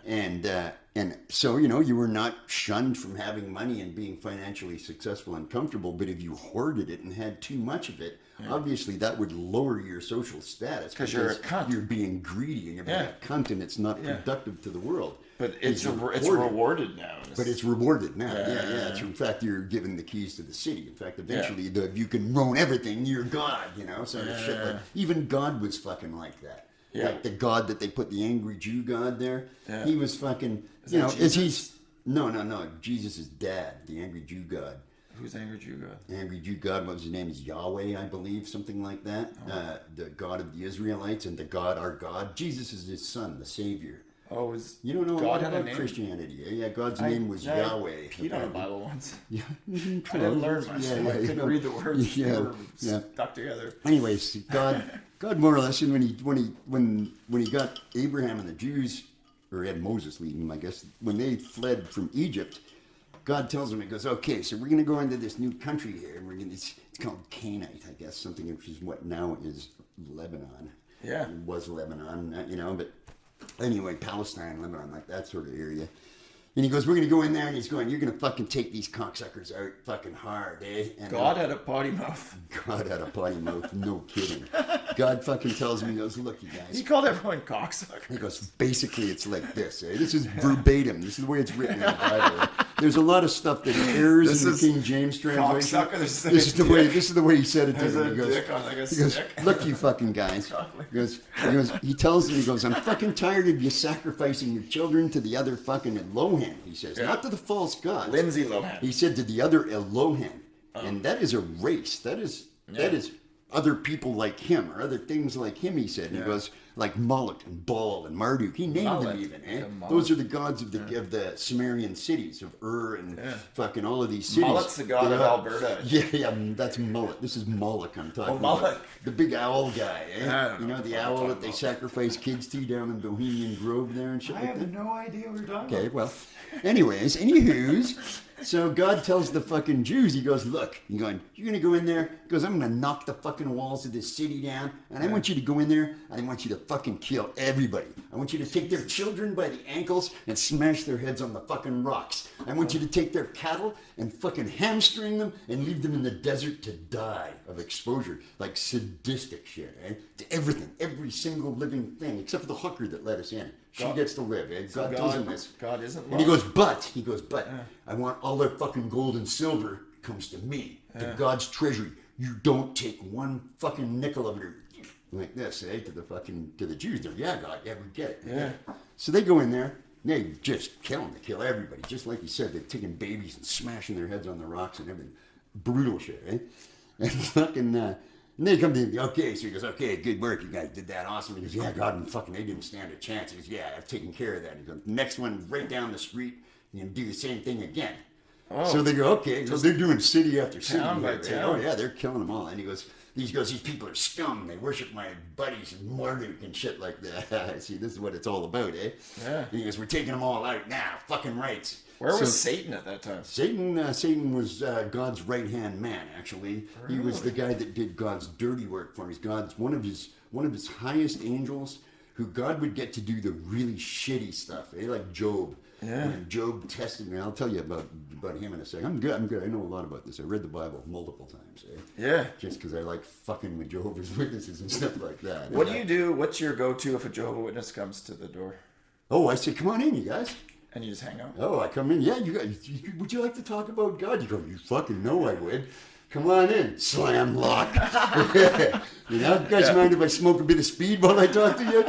and so you were not shunned from having money and being financially successful and comfortable. But if you hoarded it and had too much of it, obviously that would lower your social status because you're a cunt. You're being greedy and you're being a cunt, and it's not productive to the world. But it's rewarded now. But it's rewarded now. Yeah. In fact, you're given the keys to the city. In fact, eventually, if you can own everything, you're God. Sort of shit. Like, even God was fucking like that. Yeah. Like the God that they put the angry Jew God there. Yeah. He was fucking. No. Jesus' dad, the angry Jew God. Who's angry Jew God? Angry Jew God. What was his name? Is Yahweh, I believe, something like that. Oh. The God of the Israelites and the God, our God. Jesus is his son, the Savior. Oh, you don't know God about Christianity? Yeah, God's name was Yahweh. Peed on a Bible once. Yeah, I didn't learn much. I couldn't read the words. Stuck together. Anyways, God more or less, and when he got Abraham and the Jews, or had Moses leading them, I guess, when they fled from Egypt, God tells him, he goes, okay, so we're going to go into this new country here, and it's called Canaanite, I guess, something which is what now is Lebanon. Yeah. It was Lebanon, but anyway, Palestine, Lebanon, like that sort of area. And he goes, we're going to go in there, and he's going, you're going to fucking take these cocksuckers out fucking hard, eh? And God had a potty mouth. God had a potty mouth, no kidding. God fucking tells me, he goes, look, you guys. He called everyone cocksuckers. He goes, basically, it's like this, eh? This is verbatim. This is the way it's written in the Bible. There's a lot of stuff that errs in the King James translation. This is the way he said it to me. He goes, look, you fucking guys. He tells him, he goes, I'm fucking tired of you sacrificing your children to the other fucking Elohim, he says. Not to the false gods. Lindsay Lohan. He said to the other Elohim. And that is a race. That is other people like him, or other things like him, he said. He goes, like Moloch and Baal and Marduk. He named them even, eh? Those are the gods of the Sumerian cities, of and fucking all of these cities. Molot's the god of Alberta. Yeah, that's Moloch. This is Moloch I'm talking about. The big owl guy, eh? The owl that they sacrifice kids to down in Bohemian Grove there and shit like that. I have no idea what you're talking about. Okay, well, anyways, anywho's, so God tells the fucking Jews, he goes, look, you're going to go in there? He goes, I'm going to knock the fucking walls of this city down, and I want you to go in there, and I want you to fucking kill everybody. I want you to take their children by the ankles and smash their heads on the fucking rocks. I want you to take their cattle and fucking hamstring them and leave them in the desert to die of exposure. Like sadistic shit, eh? To everything, every single living thing, except for the hooker that let us in. She gets to live, eh? God tells him this. God isn't love. And he goes, but I want all their fucking gold and silver comes to me, to God's treasury. You don't take one fucking nickel of it like this, eh? To the Jews. They're, God, we get it. Yeah. So they go in there, and they just kill them. They kill everybody. Just like you said, they're taking babies and smashing their heads on the rocks and everything. Brutal shit, eh? And fucking, and they come to him, okay, so he goes, okay, good work, you guys did that, awesome. He goes, God, and fucking they didn't stand a chance. He goes, I've taken care of that. He goes, next one, right down the street, and do the same thing again. Oh. So they go, okay, so they're doing city after city. Town by town. Oh yeah, they're killing them all. And he goes, these people are scum. They worship my buddies and Marduk and shit like that. See, this is what it's all about, eh? Yeah. And he goes, we're taking them all out now, fucking rights. Where was Satan at that time? Satan was God's right-hand man, actually. Really? He was the guy that did God's dirty work for him. He's God's one of his highest angels, who God would get to do the really shitty stuff. Like Job. Yeah. When Job tested me, I'll tell you about him in a second. I'm good. I know a lot about this. I read the Bible multiple times. Yeah. Just because I like fucking with Jehovah's Witnesses and stuff like that. What do you do? What's your go-to if a Jehovah's Witness comes to the door? Oh, I say, come on in, you guys. And you just hang out? Oh, I come in. Yeah, you guys. Would you like to talk about God? You go, you fucking know I would. Come on in. Slam lock. You guys mind if I smoke a bit of speed while I talk to you?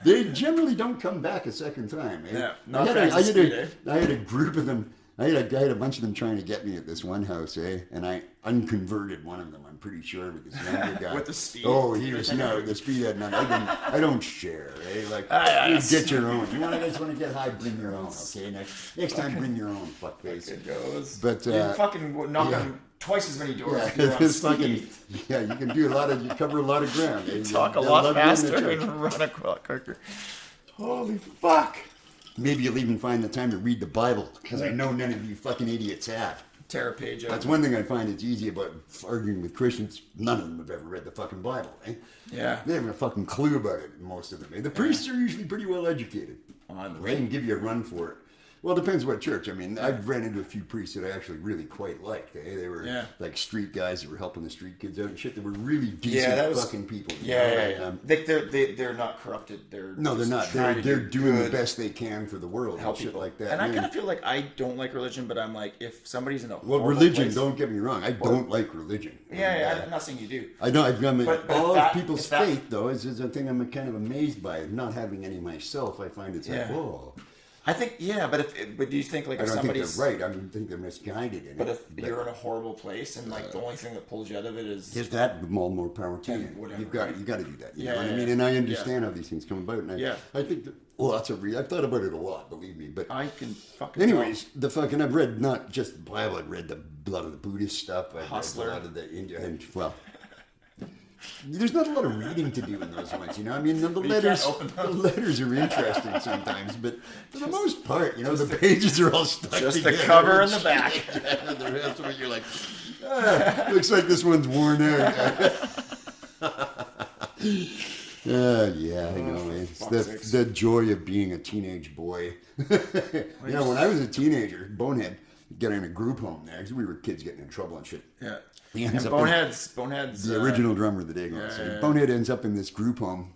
They generally don't come back a second time. Yeah, I had a group of them. I had a bunch of them trying to get me at this one house, and I unconverted one of them. I'm pretty sure with this younger guy. With the speed. Oh, the speed had none. I don't share. Like you get your own. You guys want to get high? Bring your own. Okay, next time bring your own. Fuckface. It goes. But you fucking knock on twice as many doors. Yeah, it's fucking. Yeah, you can do you cover a lot of ground. You talk a lot faster and run a quicker. Holy fuck. Maybe you'll even find the time to read the Bible, because I know none of you fucking idiots have. Tear a page out. That's one thing I find it's easy about arguing with Christians. None of them have ever read the fucking Bible, eh? Yeah. They haven't a fucking clue about it, most of them. Eh? The priests are usually pretty well educated. They can give you a run for it. Well, it depends what church. I mean, I've ran into a few priests that I actually really quite liked. Eh? They were like street guys that were helping the street kids out and shit. They were really decent fucking people. They're not corrupted. They're not. They're doing the best they can for the world. Help and shit people like that. And I kind of feel like I don't like religion, but I'm like, if somebody's in a religion. place, don't get me wrong. I don't like religion. I'm not saying you do. I know. But all of people's faith, though, is a thing I'm kind of amazed by. Not having any myself, I find it's like, whoa. I think, but do you think like I if don't think somebody's they're right. I think they're misguided. In but if you're in a horrible place and like the only thing that pulls you out of it is that more power to you. Whatever, you got to do that. You know what I mean? And I understand how these things come about. And I think that lots of I've thought about it a lot. Believe me. But I can fucking. Anyways, I've read not just the Bible. I've read a lot of the Buddhist stuff. I've Hustler. read a lot of the Indian. There's not a lot of reading to do in those ones, I mean, the letters are interesting sometimes, but for the most part, the pages are all stuck just together. The cover and the back. The rest of it, you're like, looks like this one's worn out. I know. It's the joy of being a teenage boy. When I was a teenager, Bonehead, getting in a group home there, because we were kids getting in trouble and shit. Yeah. And Bonehead's the original drummer of the Dayglo. Bonehead ends up in this group home.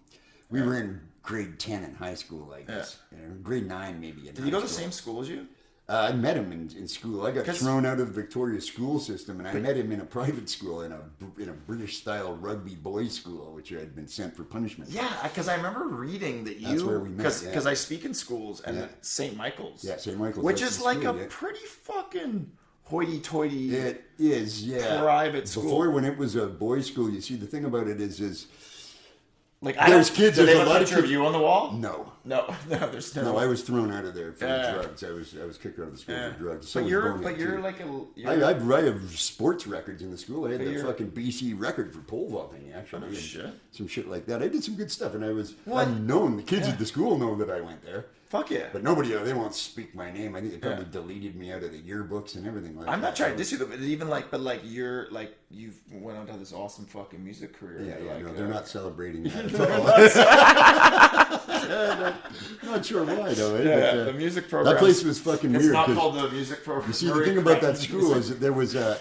We were in grade 10 in high school, I guess. Grade 9 maybe. Did he go to the same school as you? I met him in school. I got thrown out of the Victoria school system, and I met him in a private school, in a British-style rugby boys' school, which I had been sent for punishment. Yeah, because I remember reading that you... That's where we met, Because I speak in schools, and St. Michael's. Yeah, St. Michael's. Which is like a pretty fucking... hoity-toity. It is, private school. Before, when it was a boys' school, you see, the thing about it is like there's kids. There's a lot of picture of you on the wall. No, there's no. No, I was thrown out of there for drugs. I was kicked out of the school for drugs. So but you're like I have sports records in the school. I had the fucking BC record for pole vaulting, actually. Some shit like that. I did some good stuff, and I'm known. The kids at the school know that I went there. Fuck yeah. But nobody, they won't speak my name. I think they probably deleted me out of the yearbooks and everything like that. I'm not trying to diss you, but even you're you've went on to have this awesome fucking music career. No, they're not celebrating that at all. Not sure why though. But, the music program. That place was fucking weird. It's not called the music program. You see, the thing about that school is that there was a.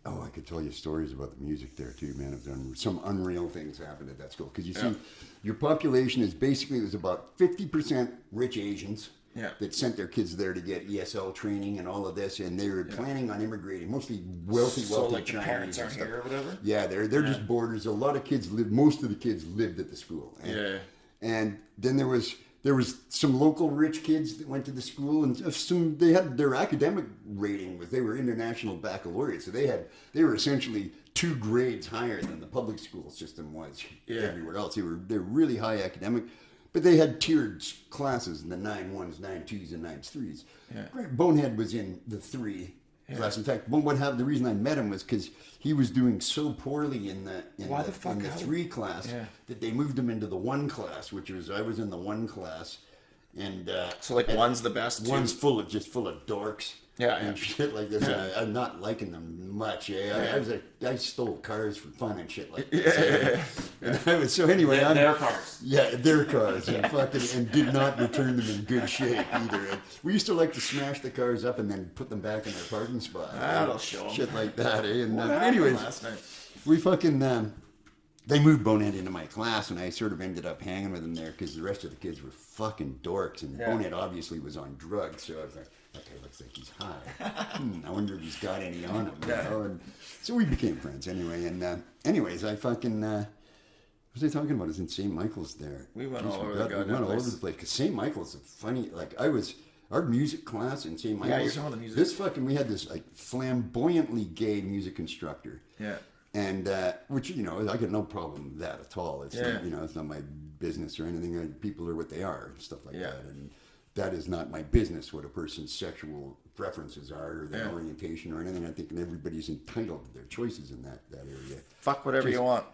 Oh, I could tell you stories about the music there too, man. Some unreal things happened at that school because you see, your population is basically there's about 50% rich Asians that sent their kids there to get ESL training and all of this, and they were planning on immigrating, mostly wealthy like Chinese. The parents aren't here or whatever. Yeah, they're just boarders. A lot of kids lived. Most of the kids lived at the school. And then there was some local rich kids that went to the school, and they had their academic rating they were international baccalaureate, so they were essentially 2 grades higher than the public school system was everywhere else. They were really high academic, but they had tiered classes in the 9-1s, 9-2s, and 9-3s. Bonehead was in the 3 class. In fact, the reason I met him was because he was doing so poorly in the 3 class that they moved him into the 1 class, I was in the 1 class, And So like one's the best. one's full of dorks. Yeah, and shit like this. I'm not liking them much. I stole cars for fun and shit like this. And so anyway, Their cars. Yeah, their cars, and did not return them in good shape either. And we used to like to smash the cars up and then put them back in their parking spot. That'll show 'em. Shit like that. And What happened anyways, last night? we fucking they moved Bonehead into my class, and I sort of ended up hanging with him there because the rest of the kids were fucking dorks, and Bonehead obviously was on drugs. So I was like, okay, looks like he's high. I wonder if he's got any on him. You know? And so we became friends anyway. And anyways, I fucking what was I talking about? Is in St. Michael's there. We went Jeez, all over we the went goddamn all over place. the place because St. Michael's a funny. Like I was. Our music class in St. Michael's. you're talking about the music. This fucking we had this like flamboyantly gay music instructor. Yeah. And which I got no problem with that at all. It's not, it's not my business or anything. People are what they are and stuff like that. And that is not my business what a person's sexual preferences are or their orientation or anything. I think everybody's entitled to their choices in that area. Fuck whatever you want.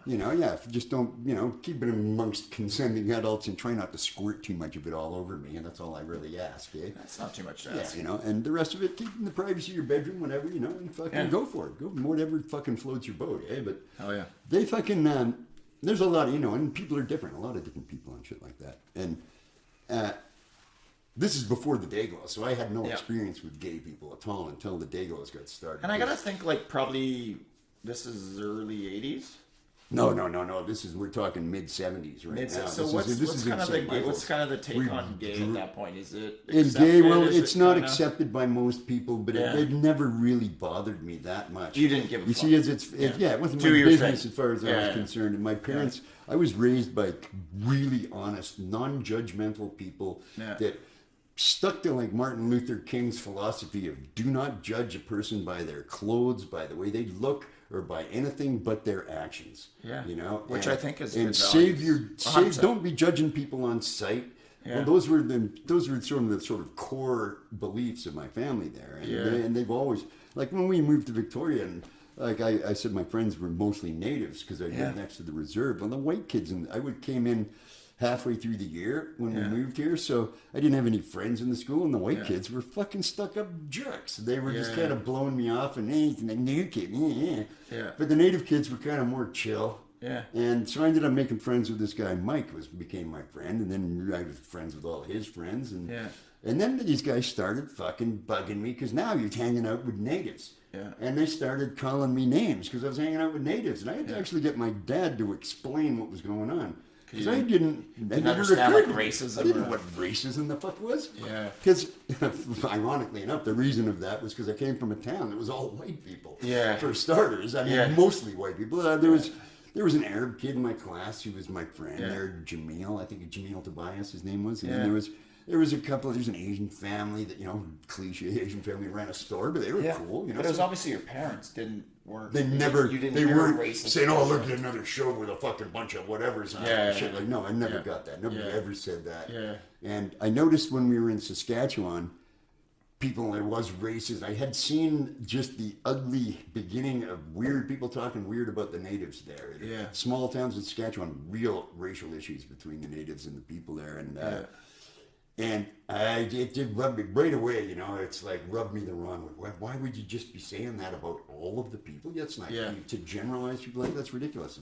Just don't keep it amongst consenting adults and try not to squirt too much of it all over me. And that's all I really ask. That's not too much to ask. And the rest of it, keep in the privacy of your bedroom, whatever, and fucking go for it. Go whatever fucking floats your boat, But hell yeah. they fucking, there's a lot of, and people are different, a lot of different people and shit like that. And this is before the Dayglo, so I had no experience with gay people at all until the Dayglos got started. And I gotta think like probably this is early 80s. No. We're talking mid 70s right now. So what's kind of the take on gay at that point? Is it gay? Well, Is it's it not kinda... accepted by most people, but it never really bothered me that much. You didn't give a fuck. You see, it wasn't my business as far as I was concerned. And my parents, I was raised by really honest, non-judgmental people that stuck to like Martin Luther King's philosophy of do not judge a person by their clothes, by the way they look, or by anything but their actions. Yeah. Which I think is and good don't be judging people on sight. Yeah. Well, those were sort of core beliefs of my family there, and they've always like when we moved to Victoria, and like I said, my friends were mostly natives because I lived next to the reserve. Well, the white kids and came in halfway through the year when we moved here, so I didn't have any friends in the school, and the white kids were fucking stuck-up jerks. They were just kind of blowing me off, and hey, the new kid, But the native kids were kind of more chill. Yeah. And so I ended up making friends with this guy, Mike, became my friend, and then I was friends with all his friends, and then these guys started fucking bugging me because now you're hanging out with natives. Yeah. And they started calling me names because I was hanging out with natives, and I had to actually get my dad to explain what was going on. Because I didn't understand like racism. I didn't know what racism the fuck was. Yeah. Because, ironically enough, the reason of that was because I came from a town that was all white people. Yeah. For starters, I mean, mostly white people. There was an Arab kid in my class who was my friend. There, Jamil. I think Jamil Tobias, his name was. And then there was a couple. There's an Asian family that cliche Asian family ran a store, but they were cool. But it was obviously your parents weren't. They weren't saying, "Oh, look at another show with a fucking bunch of whatevers on it." And shit. Like, no, I never got that. Nobody ever said that. Yeah. And I noticed when we were in Saskatchewan, there was racism. I had seen just the ugly beginning of weird people talking weird about the natives there. Yeah. Small towns in Saskatchewan, real racial issues between the natives and the people there, and it did rub me right away, it's like rubbed me the wrong way. Why would you just be saying that about all of the people? That's not to generalize people like that's ridiculous.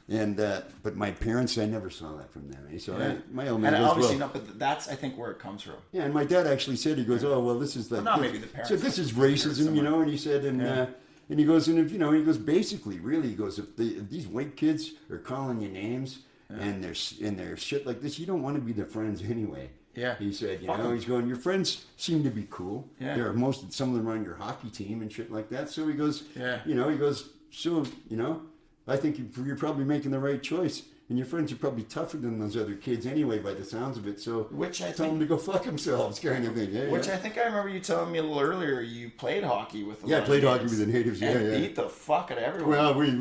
But my parents, I never saw that from them. So my old man and obviously not, but that's I think where it comes from. Yeah, and my dad actually said, he goes, "Oh well, this is like maybe the parents. So this is racism, and he said, and he goes, and if he goes, basically, really, he goes, if these white kids are calling you names and they're shit like this, you don't want to be their friends anyway." Yeah, he said, he's going, your friends seem to be cool. Yeah, there are some of them are on your hockey team and shit like that. So he goes, I think you're probably making the right choice. And your friends are probably tougher than those other kids anyway, by the sounds of it. So tell them to go fuck themselves, kind of thing. Yeah, I think I remember you telling me a little earlier. You played hockey with the I played hockey with the natives. And beat the fuck out of everyone. Well, we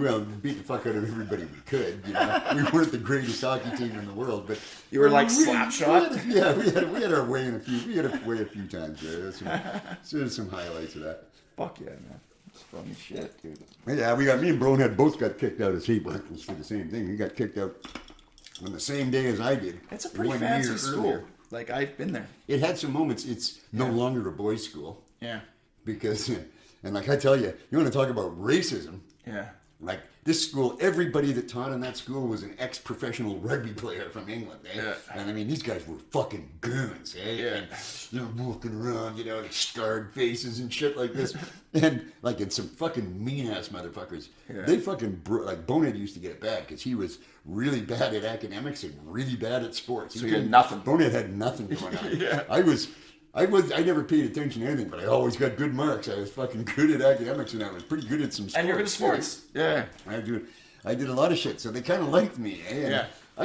beat the fuck out of everybody we could. We weren't the greatest hockey team in the world, but you were like Slapshot. We had our way in a few. We had a way a few times there. There's some highlights of that. Fuck yeah, man. It's funny shit, dude. Yeah, me and Bronehead both got kicked out of Seabrantons for the same thing. He got kicked out on the same day as I did. It's a pretty fancy school. Like, I've been there. It had some moments. It's no longer a boys' school Yeah. because, and like I tell you, you want to talk about racism. Yeah. Like this school, everybody that taught in that school was an ex-professional rugby player from England, eh? Yeah. And I mean, these guys were fucking goons, eh? Yeah. And they're walking around, you know, like scarred faces and shit like this, and like it's some fucking mean-ass motherfuckers. Yeah. They fucking like Bonehead used to get it bad because he was really bad at academics and really bad at sports. So he had nothing. Bonehead had nothing going on. Yeah. I never paid attention to anything, but I always got good marks. I was fucking good at academics, and I was pretty good at some sports. And you're good at sports. Yeah. I did a lot of shit, so they kind of liked me. Eh? And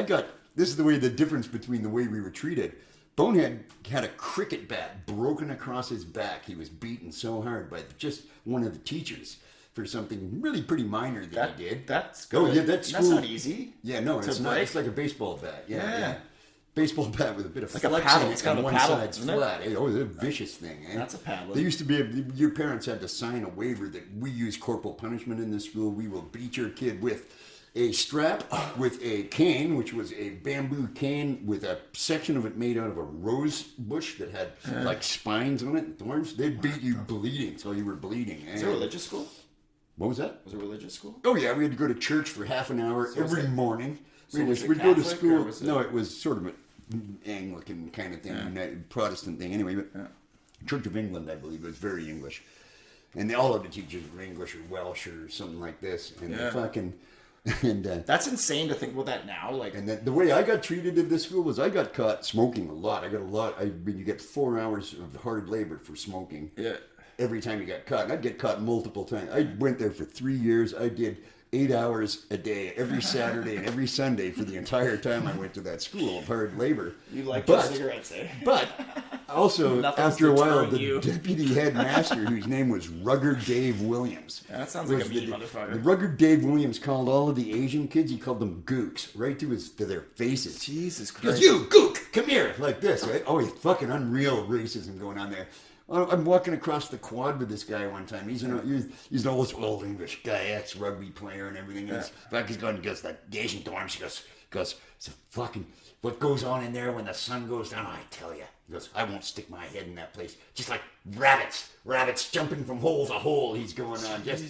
Yeah. this is the difference between the way we were treated. Bonehead had a cricket bat broken across his back. He was beaten so hard by just one of the teachers for something really pretty minor that he did. That's Oh, good. yeah, that's That's cool. not easy. Yeah, no, to it's not. break. It's like a baseball bat. Yeah. Yeah. Baseball bat with a bit of Like a flex paddle. in it, It's got and a one paddle, side's isn't it? flat. Oh, it's a vicious thing. Eh? That's a paddle. They used to be your parents had to sign a waiver that we use corporal punishment in this school. We will beat your kid with a strap, with a cane, which was a bamboo cane with a section of it made out of a rose bush that had like spines on it, thorns. They'd beat you bleeding till you were bleeding. Eh? Is it a religious school? What was that? Was it a religious school? Oh yeah, we had to go to church for half an hour every morning. So was it We'd go to Catholic, or school. was it- No, it was sort of an Anglican kind of thing, Protestant thing. Anyway, but Church of England, I believe, was very English, and all of the teachers were English or Welsh or something like this. And they fucking That's insane to think about that now. Like, and the way I got treated in this school was I got caught smoking a lot. I got a lot. I mean, you get 4 hours of hard labor for smoking. yeah. Every time you got caught. And I'd get caught multiple times. I went there for 3 years. I did 8 hours a day, every Saturday and every Sunday for the entire time I went to that school of hard labor. You like but, your cigarettes, eh? But also, Nothing's after a while, deterring the you. deputy headmaster, whose name was Rugged Dave Williams. Yeah, that sounds like a was mean the motherfucker. Rugged Dave Williams called all of the Asian kids, he called them gooks, right to their faces. Jesus He goes, Christ. you gook, come here, like this, right? Oh, he's fucking unreal racism going on there. I'm walking across the quad with this guy one time. He's an old English guy, ex-rugby player and everything. He's going to goes that Asian dorms. He goes, it's a fucking, what goes on in there when the sun goes down, I tell you. He goes, I won't stick my head in that place. Just like rabbits jumping from hole to hole. He's going on, just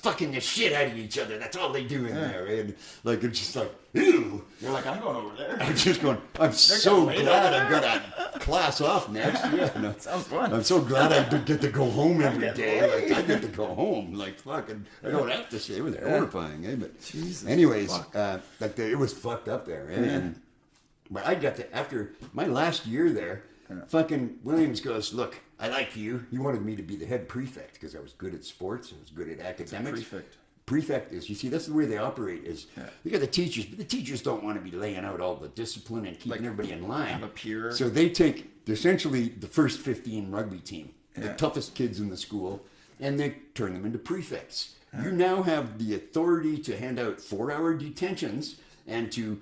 fucking the shit out of each other. That's all they do in there. And like, it's just like, ew. You're like, I'm going over there. I'm just going, I'm so getting glad laid I've got a class off next. Yeah, no. Sounds fun. I'm so glad I get to go home every getting day. laid. Like, I get to go home. Like, fucking, I don't have to stay with it. Horrifying, eh? But Jesus, anyways, it was fucked up there. Eh? And, but I got to, after my last year there, fucking Williams goes, look, I like you. He wanted me to be the head prefect because I was good at sports. I was good at academics. prefect? Prefect is, you see, that's the way they operate is you got the teachers, but the teachers don't want to be laying out all the discipline and keeping everybody in line. have a peer. So they take essentially the first 15 rugby team, the toughest kids in the school, and they turn them into prefects. You now have the authority to hand out 4-hour detentions and to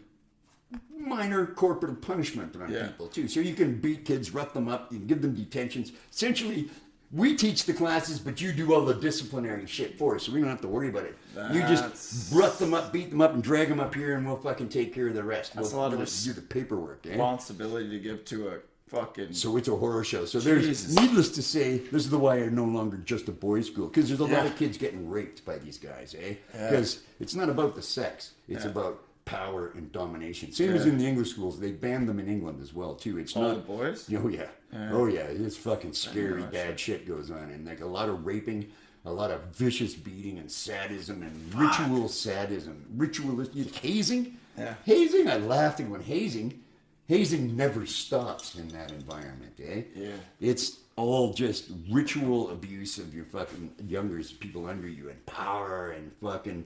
minor corporal punishment on people too. So you can beat kids, rough them up, you can give them detentions. Essentially, we teach the classes, but you do all the disciplinary shit for us, so we don't have to worry about it. You just rough them up, beat them up, and drag them up here, and we'll fucking take care of the rest. That's we'll a lot of do the paperwork. Eh? responsibility to give to a fucking. So it's a horror show. So Jesus. there's, needless to say, this is the why I'm no longer just a boys' school, because there's a lot of kids getting raped by these guys, eh? Because it's not about the sex, it's about power and domination. Same as in the English schools, they banned them in England as well too. It's All not the boys? Oh yeah. Oh yeah. It's fucking scary, bad shit goes on, and like a lot of raping, a lot of vicious beating and sadism and ritual sadism, ritualistic hazing. Yeah. Hazing. I laughed when hazing never stops in that environment, eh? Yeah. It's all just ritual abuse of your fucking people under you, and power and fucking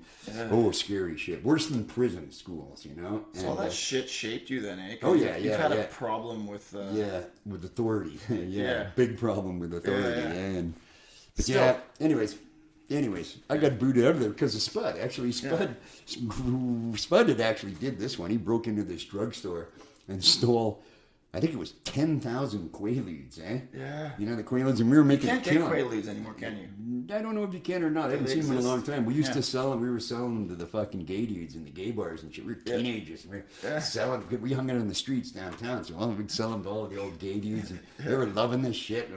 scary shit. Worse than prison schools, you know. So all that shit shaped you then, eh? 'Cause Oh, yeah, You've had a problem with. With authority. Yeah. Big problem with authority. Yeah. And but Still. anyways, I got booted out of there because of Spud. Actually, Spud had actually did this one. He broke into this drugstore and stole I think it was 10,000 Quaaludes, eh? Yeah. You know, the Quaaludes, and we were making Can't a get killing. Quaaludes anymore, can you? I don't know if you can or not. I haven't they seen them in a long exist? time. We used Yeah. to sell them. We were selling them to the fucking gay dudes in the gay bars and shit. We were teenagers. And we were Yeah. selling. We hung out in the streets downtown. So we'd sell them to all the old gay dudes. And they were loving this shit.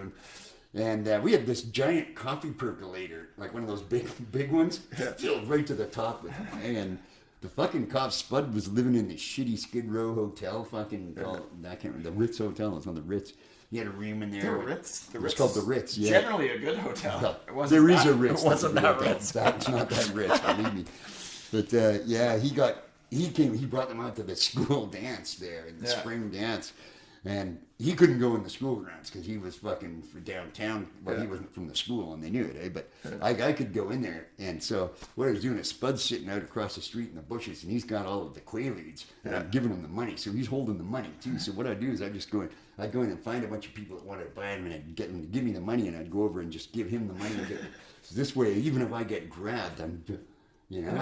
And we had this giant coffee percolator, like one of those big ones, filled right to the top with them. And the fucking cop Spud was living in this shitty Skid Row hotel, fucking called, I can't remember, the Ritz Hotel. It's on the Ritz. He had a room in there. The Ritz? The Ritz It's called the is Ritz, yeah. Generally a good hotel. Well, It wasn't there is that- a Ritz. It wasn't that That's- Ritz. That's not that Ritz, believe me. But he brought them out to the school dance there, the Yeah. spring dance. And he couldn't go in the school grounds because he was fucking for downtown. Well, he wasn't from the school and they knew it, eh? But I could go in there. And so what I was doing is Spud's sitting out across the street in the bushes and he's got all of the Quaaludes and I'm giving him the money. So he's holding the money too. So what I do is I'd go in and find a bunch of people that wanted to buy them and I'd get them to give me the money and I'd go over and just give him the money. So this way, even if I get grabbed, I don't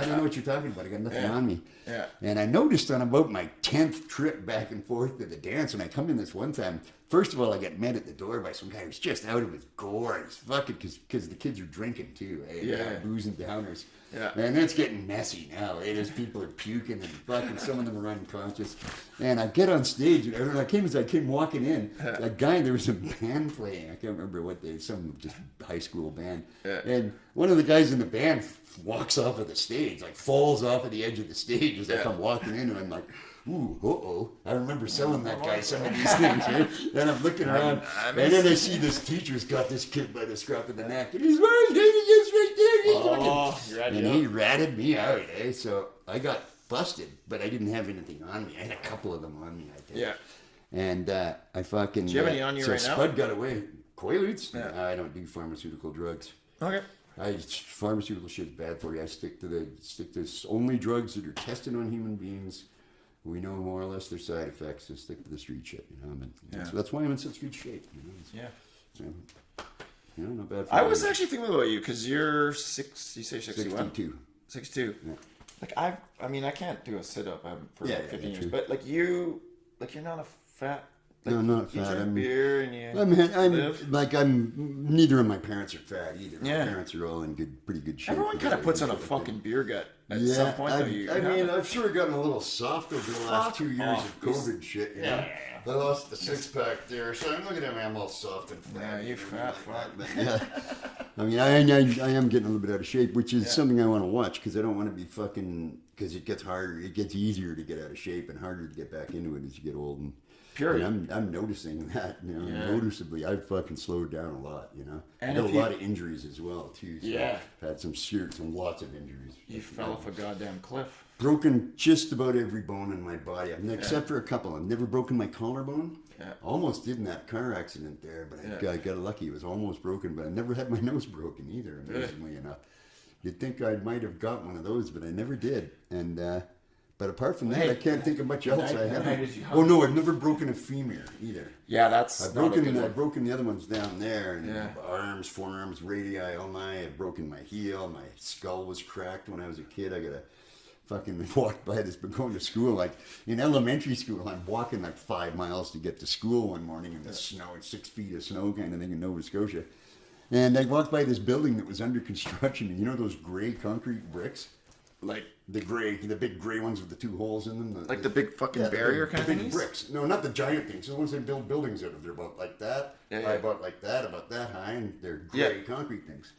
know what you're talking about. I got nothing on me. Yeah. And I noticed on about my 10th trip back and forth to the dance, and I come in this one time, first of all, I got met at the door by some guy who's just out of his gourd. He's fucking, because the kids are drinking too, eh? Yeah. Booze and downers. Yeah. And that's getting messy now, eh? There's people are puking and fucking, some of them are unconscious. And I get on stage, and I came walking in, a guy, there was a band playing, I can't remember what some just high school band. Yeah. And one of the guys in the band walks off of the stage, like falls off of the edge of the stage as I come walking in, and I'm like, ooh, uh-oh. I remember selling that guy some of these things, right? Then I'm looking around, and then I see this teacher's got this kid by the scruff of the neck, and he's wearing his right there. And he ratted me out, eh? So I got busted, but I didn't have anything on me. I had a couple of them on me, I think. Yeah. And I fucking... Do you have any on you so right now? Spud got away. Quaaludes? Yeah. I don't do pharmaceutical drugs. Okay. Pharmaceutical shit's bad for you. I stick to only drugs that are tested on human beings. We know more or less their side effects. So stick to the street shit, you know. So that's why I'm in such good shape. You know? So, not bad. For I was you. actually thinking about you because you're 6. You say 61? 62. 62. Yeah. Like I can't do a sit up for Yeah, like 15 years, true. but you're not a fat. Like, No, I'm not you fat. drink I'm- beer and you live. Neither of my parents are fat either. Yeah. My parents are all in pretty good shape. Everyone kind of puts on a fucking beer gut at some point. Though I've sure gotten a little soft over the last 2 years of COVID shit. You know? I lost the 6-pack there, so I'm looking at me. I'm all soft and fat. Yeah, you fat fuck. Yeah. I mean, I am getting a little bit out of shape, which is something I want to watch because I don't want to be fucking. Because it gets harder, it gets easier to get out of shape and harder to get back into it as you get old. And Period. I'm noticing that, noticeably. I've fucking slowed down a lot, you know. And I got if a you- lot of injuries as well, too. So Yeah. I've had some lots of injuries. You fell off a goddamn cliff. Broken just about every bone in my body, except for a couple. I've never broken my collarbone. Yeah. Almost did in that car accident there, but I got lucky. It was almost broken, but I never had my nose broken either, amazingly enough. You'd think I might have got one of those, but I never did. And but apart from that, I can't think of much else I haven't. Oh no, I've never broken a femur either. Yeah, that's I've not a good I've one. broken the other ones down there, and Yeah. arms, forearms, radii, oh my! I've broken my heel. My skull was cracked when I was a kid. I got a fucking walked by this, but going to school, like in elementary school, I'm walking like 5 miles to get to school one morning in the snow, and 6 feet of snow kind of thing in Nova Scotia. And I walked by this building that was under construction, and you know those gray concrete bricks? Like The big gray ones with the 2 holes in them. the big fucking barrier kind of big things? bricks. No, not the giant things. The ones they build buildings out of. They're about like that. Yeah. About like that, about that high, and they're gray concrete things.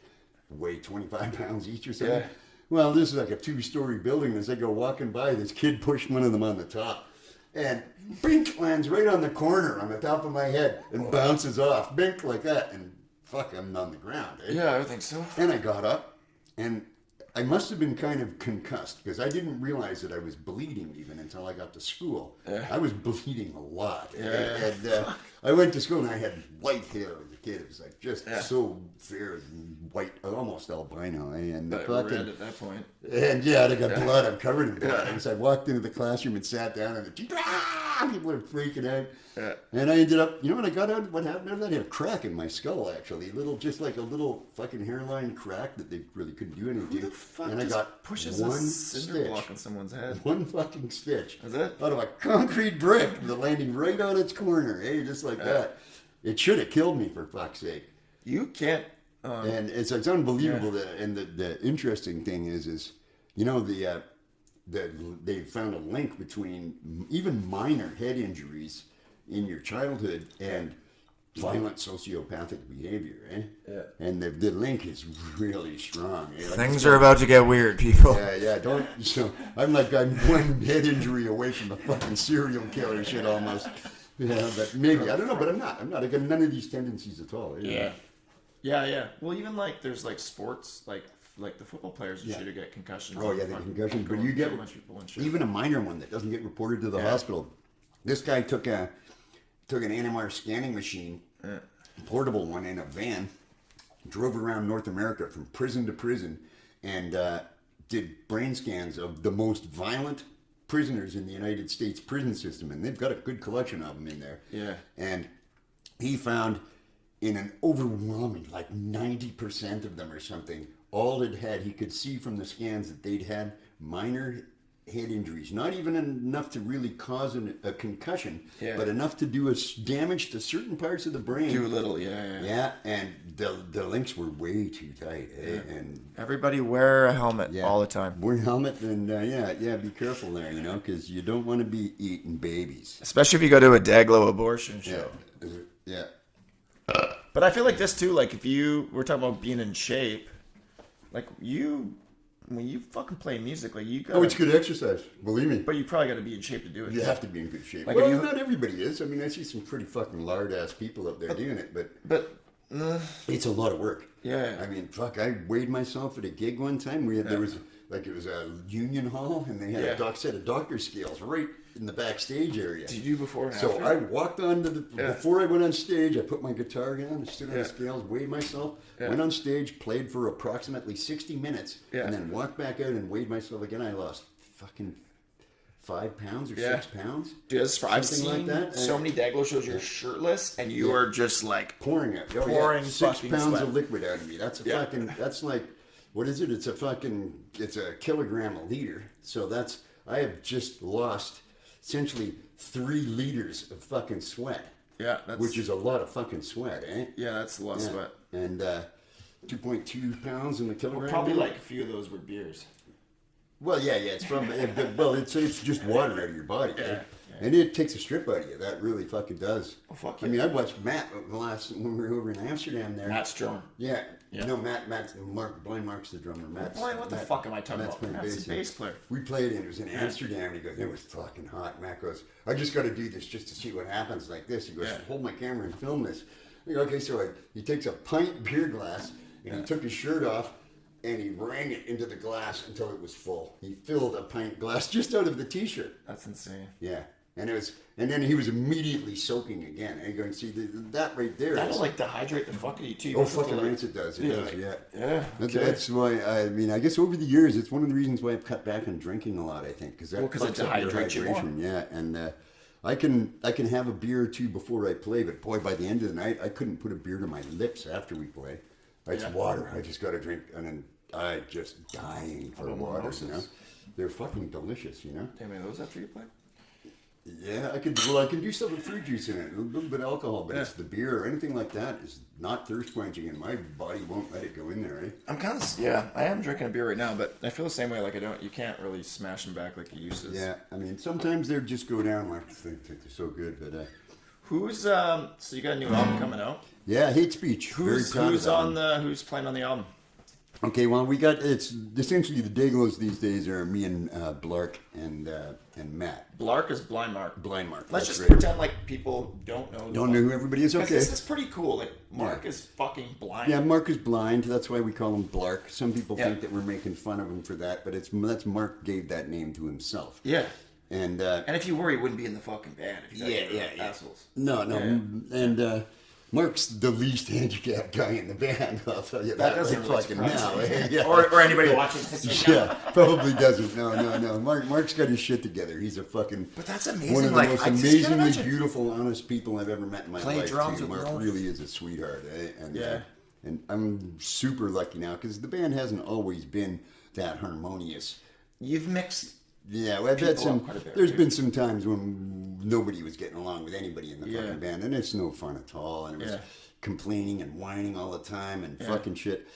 Weigh 25 pounds each or something. Yeah. Well, this is like a 2-story building. As I go walking by, this kid pushed one of them on the top. And bink, lands right on the corner on the top of my head and bounces off. Bink, like that. And fuck, I'm on the ground. Eh? Yeah, I think so. And I got up, and I must have been kind of concussed because I didn't realize that I was bleeding even until I got to school. Yeah. I was bleeding a lot. Yeah. And I went to school and I had white hair as a kid. It was like just so fair and white, almost albino. And But red at that point. and I got blood. I'm covered in blood. And so I walked into the classroom and sat down, and people were freaking out. Yeah. And I ended up, when I got out, what happened after that? I had a crack in my skull, actually. Just like a little fucking hairline crack that they really couldn't do anything Who to. the fuck And I just got pushes one a cinder stitch. block on someone's head? One fucking stitch. Is it? Out of a concrete brick that landing right on its corner, just like that. It should have killed me, for fuck's sake. You can't. And it's unbelievable that, and the interesting thing is they found a link between even minor head injuries in your childhood and violent sociopathic behavior, Yeah. And the link is really strong. Like Things are about to get weird, people. don't. So I'm one head injury away from a fucking serial killer shit almost. Yeah, but maybe I don't know. But I'm not. I got none of these tendencies at all. Yeah. Well, even there's sports like the football players who should get concussions. Oh yeah, the concussions. But you get even a minor one that doesn't get reported to the hospital. This guy took an NMR scanning machine, portable one, in a van, drove around North America from prison to prison, and did brain scans of the most violent prisoners in the United States prison system, and they've got a good collection of them in there. Yeah. And he found in an overwhelming, 90% of them or something, he could see from the scans that they'd had minor head injuries, not even enough to really cause a concussion, but enough to do damage to certain parts of the brain. Too little, yeah. Yeah, and the links were way too tight. And everybody wear a helmet all the time. Wear a helmet, and be careful there, because you don't want to be eating babies. Especially if you go to a Dayglo Abortion show. Yeah. But I feel like this too, if we're talking about being in shape, when you fucking play music, you got. Oh, it's good exercise, believe me. But you probably got to be in shape to do it. You have to be in good shape. Well, not everybody is. I mean, I see some pretty fucking lard-ass people up there doing it, but it's a lot of work. Yeah. I mean, fuck, I weighed myself at a gig one time. There was it was a union hall, and they had a set of doctor scales right in the backstage area. Did you before and So after? I walked onto before I went on stage, I put my guitar down, I stood on the scales, weighed myself, went on stage, played for approximately 60 minutes, and then walked back out and weighed myself again. I lost fucking 5 pounds or 6 pounds. Dude, I've seen like that. so many Dayglo shows you're shirtless and you are just pouring it. Pouring 6 fucking pounds sweat. of liquid out of me. That's a fucking, that's what is it? It's a kilogram a liter. So I have just lost essentially 3 liters of fucking sweat. Yeah, which is a lot of fucking sweat, eh? Yeah, that's a lot of sweat. And 2.2 pounds in the kilogram. Well, probably a few of those were beers. Well, yeah, it's from it's just water out of your body, yeah. And it takes a strip out of you. That really fucking does. Oh, fuck I mean, I watched Matt when we were over in Amsterdam there. Matt's drummer. Yeah. No, Matt's Blind Mark's the drummer. What the fuck am I talking about? Matt's the bass player. We played and it was in Amsterdam, and he goes, it was fucking hot. Matt goes, I just got to do this just to see what happens like this. He goes, hold my camera and film this. I go, okay, so he takes a pint beer glass, and he took his shirt off, and he rang it into the glass until it was full. He filled a pint glass just out of the t-shirt. That's insane. Yeah. And then he was immediately soaking again. And you going, see, that right there. That'll dehydrate the fuck out of you too. Oh, fucking right it does. It does, Yeah. That's why, I guess over the years, it's one of the reasons why I've cut back on drinking a lot, I think. Because it dehydrates you more. Yeah, and I can have a beer or two before I play, but boy, by the end of the night, I couldn't put a beer to my lips after we play. It's water. I just got to drink, and then I just dying for water, They're fucking delicious, Damn, are those after you play? Yeah, I can do stuff with fruit juice in it, a little bit of alcohol, but it's the beer or anything like that is not thirst quenching, and my body won't let it go in there, eh? I am drinking a beer right now, but I feel the same way. You can't really smash them back like you used to. Yeah, I mean, sometimes they just go down they're so good, but who's so you got a new album coming out? Yeah, Hate Speech. Who's playing on the album? Okay, well, it's essentially the Dayglos these days are me and Blark and Matt. Blark is Blind Mark. Blind Mark. Let's just pretend like people don't know. Don't know who everybody is. Okay, this is pretty cool. Mark is fucking blind. Yeah, Mark is blind. That's why we call him Blark. Some people think that we're making fun of him for that, but that's Mark gave that name to himself. Yeah. And if you were, he wouldn't be in the fucking band. If you assholes. No. And Mark's the least handicapped guy in the band. I'll tell you that doesn't right really fucking surprise now. me. Eh? Yeah. Or anybody watching this right now. Yeah, probably doesn't. No. Mark's got his shit together. He's a fucking. But that's amazing. One of the like, most I just can't amazingly imagine. beautiful, honest people I've ever met in my Play life. drums Too. with Mark no- really is a sweetheart. Eh? And, Yeah. and I'm super lucky now because the band hasn't always been that harmonious. You've mixed. Yeah, well, People that's some. up quite a bit, There's right? been some times when nobody was getting along with anybody in the Yeah. fucking band, and it's no fun at all. And it was Yeah. complaining and whining all the time and fucking shit.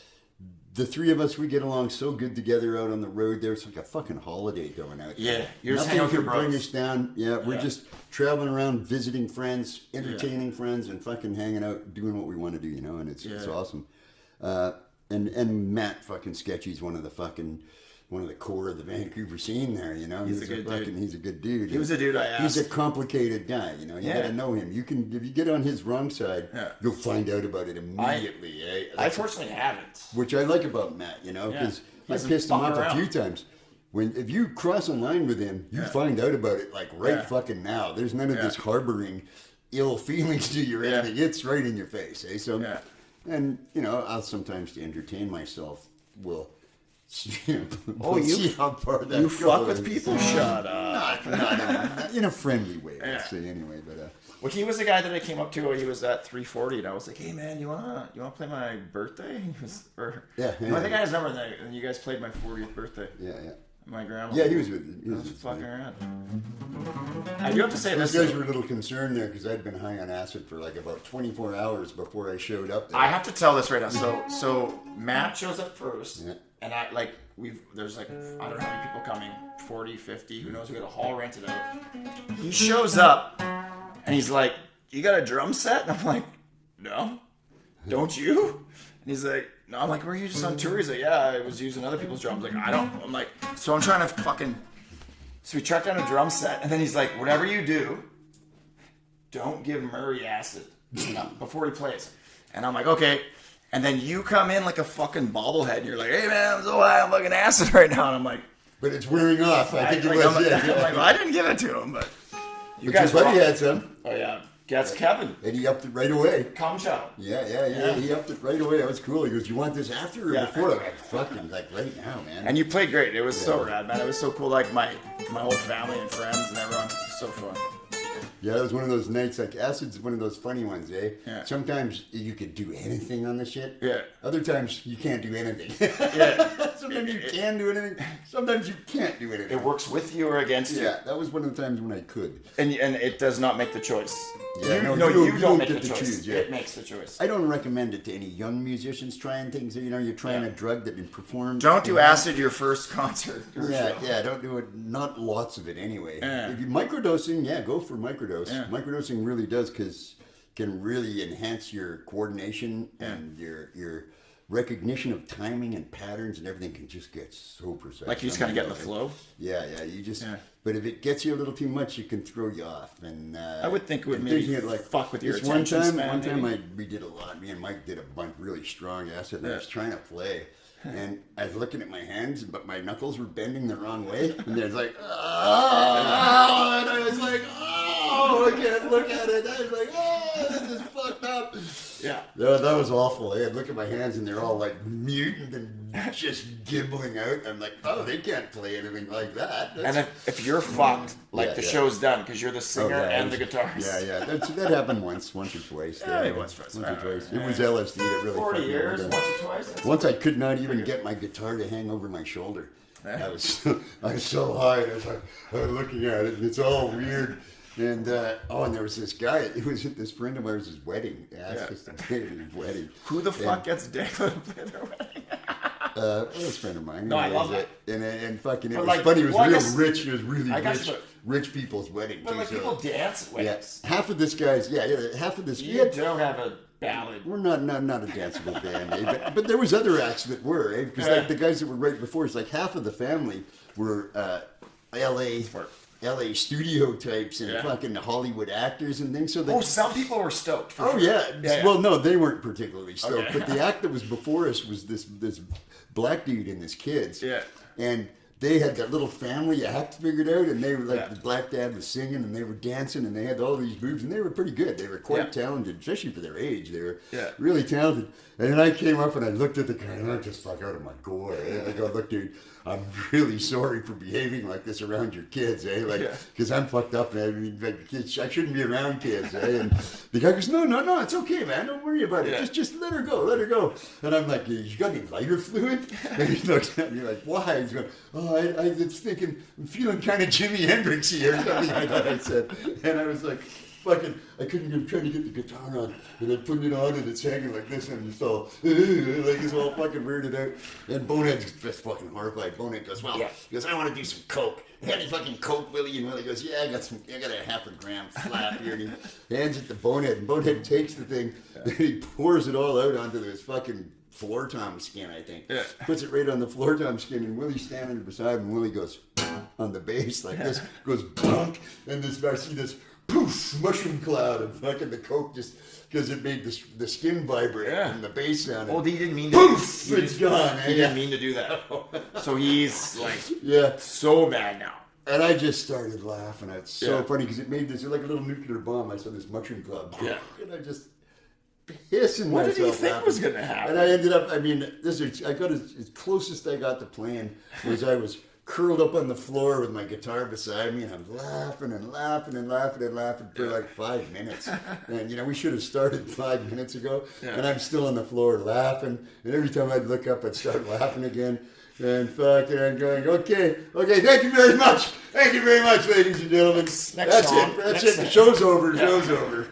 The three of us, we get along so good together out on the road. There's like a fucking holiday going out. Yeah, you're just Nothing hanging with your can bring bros. us down. Yeah, we're Yeah. just traveling around, visiting friends, entertaining friends, and fucking hanging out, doing what we want to do, you know. And it's awesome. And Matt fucking Sketchy's one of the core of the Vancouver scene there, you know. He's a good dude. He's a good dude. He was a dude I asked. He's a complicated guy, you know. You gotta know him. You can, if you get on his wrong side, you'll find out about it immediately. I fortunately haven't. Which I like about Matt, you know, because He I doesn't pissed him fuck off around. a few times. If you cross a line with him, you find out about it like fucking now. There's none of this harboring ill feelings to you or anything. It's right in your face, eh? So, and you know, I'll sometimes to entertain myself will. We'll see how far that You goes. fuck with people? Shut up. Not in a friendly way, let's say anyway. But Well, he was the guy that I came up to when he was at 340, and I was like, "Hey, man, you wanna play my birthday?" And he was, I think I had his number, and you guys played my 40th birthday. yeah. My grandma. Yeah, he was with. He I was was with fucking me. around. I do have to say Those this. guys were a little concerned there because I'd been high on acid for like about 24 hours before I showed up there. I have to tell this right now. So Matt shows up first, Yeah. and there's like, I don't know how many people coming, 40, 50, who knows, we got a hall rented out. He shows up, and he's like, "You got a drum set?" And I'm like, "No, don't you?" And he's like, "No." I'm like, "Were you just on tour?" He's like, "Yeah, I was using other people's drums." Like, I don't. I'm like, so I'm trying to fucking. So we tracked down a drum set, and then he's like, "Whatever you do, don't give Murray acid before he plays." And I'm like, "Okay." And then you come in like a fucking bobblehead, and you're like, "Hey man, I'm so high, I'm fucking acid right now." And I'm like, But it's wearing off. I think it I'm was. like, Yeah. I'm like, well, I didn't give it to him, but you But your guys buddy rock. had some, Oh yeah, that's Kevin. and he upped it right away. Cum show. Yeah. He upped it right away. That was cool. He goes, "You want this after or Yeah. before?" I'm like, "Fucking like right now, man." And you played great. It was so rad, man. It was so cool. Like my whole family and friends and everyone. It was so fun. Yeah, it was one of those nights. Like acid's one of those funny ones, eh? Yeah. Sometimes you could do anything on the shit. Yeah. Other times you can't do anything. Yeah. Sometimes you can do anything. Sometimes you can't do anything. It works with you or against you. Yeah, that was one of the times when I could. And it does not make the choice. Yeah, you, no, no, you you don't don't make get the to choice. choose, yeah. It makes the choice. I don't recommend it to any young musicians trying things. You know, you're trying a drug that can perform. Don't do acid your first concert. Or Yeah, show. yeah, don't do it. Not lots of it anyway. Yeah. If you microdosing, yeah, go for microdose. Yeah. Microdosing really does can really enhance your coordination and your recognition of timing and patterns and everything can just get so precise. Like you just kind of get in the flow. Yeah, you just. Yeah. But if it gets you a little too much, it can throw you off. And I would think it would and maybe taking it fuck with your this attention one span, time maybe. we did a lot. Me and Mike did a bunch really strong acid. And I Yeah. was trying to play. And I was looking at my hands, but my knuckles were bending the wrong way. And there's like, oh, and I was like, oh, I can't look at it. I was like, oh, this is fucked up. Yeah. That was awful. I'd look at my hands and they're all like mutant and just gibbling out. I'm like, oh, they can't play anything like that. And if you're fucked, like Yeah, the yeah. show's done because you're the singer and the guitarist. guitarist. Yeah. That happened once or twice. Yeah, maybe once or twice. Once or twice. Right. It was LSD that really 40 fucked me years, over. once or twice. That's Once I could not even get my guitar to hang over my shoulder. I was so high. And I was looking at it, and it's all weird. And and there was this guy. It was at this friend of ours' wedding. He asked us to play at his wedding. Who the fuck gets Dayglo to play their wedding? Well, this friend of mine. No, I love that. And fucking, it But was like, funny. It was well, I real guess- rich. It was really I guess, rich people's wedding. But too, like so- people dance at weddings. Yeah, half of this guy's. Half of this. You don't have a ballad. We're not a danceable band, eh? but there was other acts that were, eh? Because like the guys that were right before us, like half of the family were LA studio types and fucking Hollywood actors and things. So they, Some people were stoked. For oh sure. yeah. Well, no, they weren't particularly stoked. Okay. But the act that was before us was this black dude and his kids. Yeah. And they had that little family act figured out, and they were like, Yeah. the black dad was singing, and they were dancing, and they had all these moves, and they were pretty good. They were quite talented, especially for their age. They were really talented. And then I came up and I looked at the guy, and I just like out of my gore. I go, look, dude, I'm really sorry for behaving like this around your kids, eh? Like, because I'm fucked up, man. I mean, like, kids, I shouldn't be around kids, eh? And the guy goes, no, it's okay, man. Don't worry about it. Just let her go. And I'm like, you got any lighter fluid? And he looks at me like, why? He's going, oh, I was thinking, I'm feeling kind of Jimi Hendrix here, or something like that, I said. And I was like, fucking, I couldn't get, trying to get the guitar on, and I put it on, and it's hanging like this, and it's all, like, it's all fucking weirded out. And Bonehead's just fucking horrified. Bonehead goes, well, he goes, I want to do some coke. You got any fucking coke, Willie? And Willie goes, yeah, I got a half a gram flat here. And he hands it to Bonehead, and Bonehead takes the thing, and he pours it all out onto this fucking floor tom skin, I think. Puts it right on the floor tom skin, and Willie's standing beside him, and Willie goes on the bass like this, goes bonk, and this, I see this poof, mushroom cloud, and fucking the coke just, because it made the skin vibrate and the bass sound. Well, he didn't mean to. Poof, it's gone. He didn't mean to do that. So he's like, yeah, so mad now. And I just started laughing. It's so funny because it made this like a little nuclear bomb. I saw this mushroom cloud, and I just pissing what myself. What did you think laughing. was going to happen? And I ended up. I mean, I got as closest I got to playing was I was curled up on the floor with my guitar beside me, and I'm laughing for like 5 minutes. And you know, we should have started 5 minutes ago, and I'm still on the floor laughing. And every time I'd look up, I'd start laughing again. And fucking, I'm going, okay, thank you very much, ladies and gentlemen. That's it. The show's over.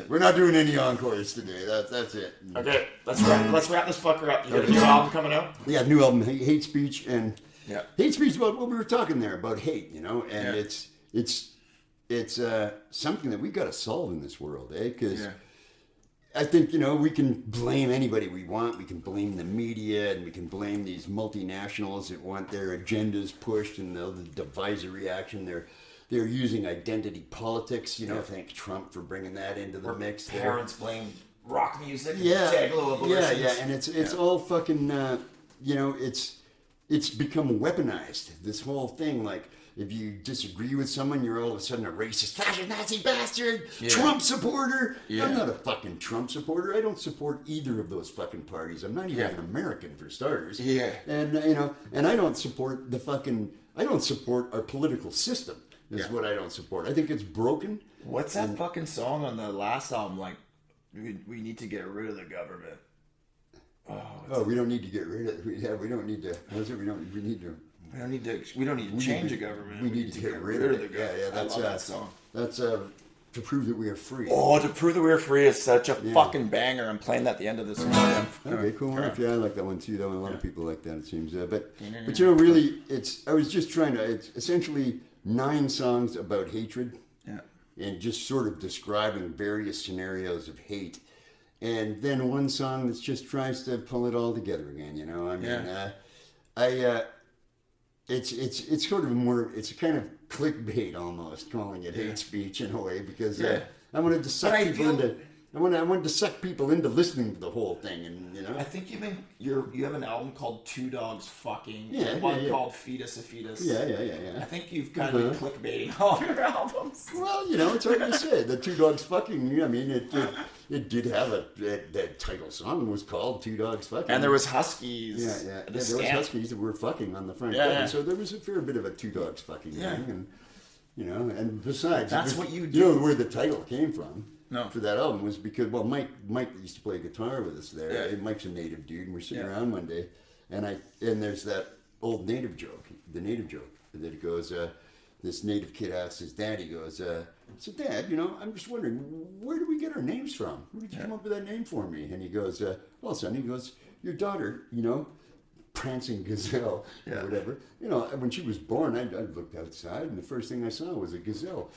We're not doing any encores today. That's it. Okay, let's wrap this fucker up. You got a new album coming out? Yeah, new album, Hate Speech, and hate speech about what we were talking there about hate, you know, and it's something that we got to solve in this world, eh? Because I think, you know, we can blame anybody we want. We can blame the media, and we can blame these multinationals that want their agendas pushed, and the divisory action. They're using identity politics, you know. Thank Trump for bringing that into the mix. Parents blame rock music. Dayglo Abortions. And it's all fucking, you know, it's become weaponized. This whole thing, like, if you disagree with someone, you're all of a sudden a racist, fascist, Nazi bastard, Trump supporter. I'm not a fucking Trump supporter. I don't support either of those fucking parties. I'm not even an American, for starters. And, you know, and I don't support I don't support our political system, is what I don't support. I think it's broken. What's that fucking song on the last album, like, we need to get rid of the government? We don't need to get rid of it. We don't need to. We don't need to change a government. We need to get rid of the government. Yeah, that's that song. That's to prove that we are free. Oh, to prove that we are free is such a fucking banger. I'm playing that at the end of this one. Okay, cool. Yeah, I like that one too. That one, a lot of people like that, it seems. But you know, really, I was just trying to. It's essentially 9 songs about hatred. And just sort of describing various scenarios of hate. And then one song that just tries to pull it all together again, you know. I mean, it's sort of more. It's a kind of clickbait almost, calling it hate speech in a way, because I wanted to suck people into. I wanted to suck people into listening to the whole thing, and you know. I think you have an album called Two Dogs Fucking. One called Fetus a Fetus. Yeah. I think you've kind of been clickbaiting all your albums. Well, you know, it's hard to say. The Two Dogs Fucking. I mean, it did have that title song was called Two Dogs Fucking. And there was Huskies. There was Huskies that were fucking on the front cover. So there was a fair bit of a Two Dogs Fucking thing, and you know, and besides, that's what you do. You know where the title came from. No. For that album was because, well, Mike used to play guitar with us there. Mike's a native dude, and we're sitting around one day, and there's that old native joke, that it goes, this native kid asks his dad, he goes, so Dad, you know, I'm just wondering, where do we get our names from? Where did you come up with that name for me? And he goes, well, son, he goes, your daughter, you know, prancing gazelle or whatever. You know, when she was born, I looked outside, and the first thing I saw was a gazelle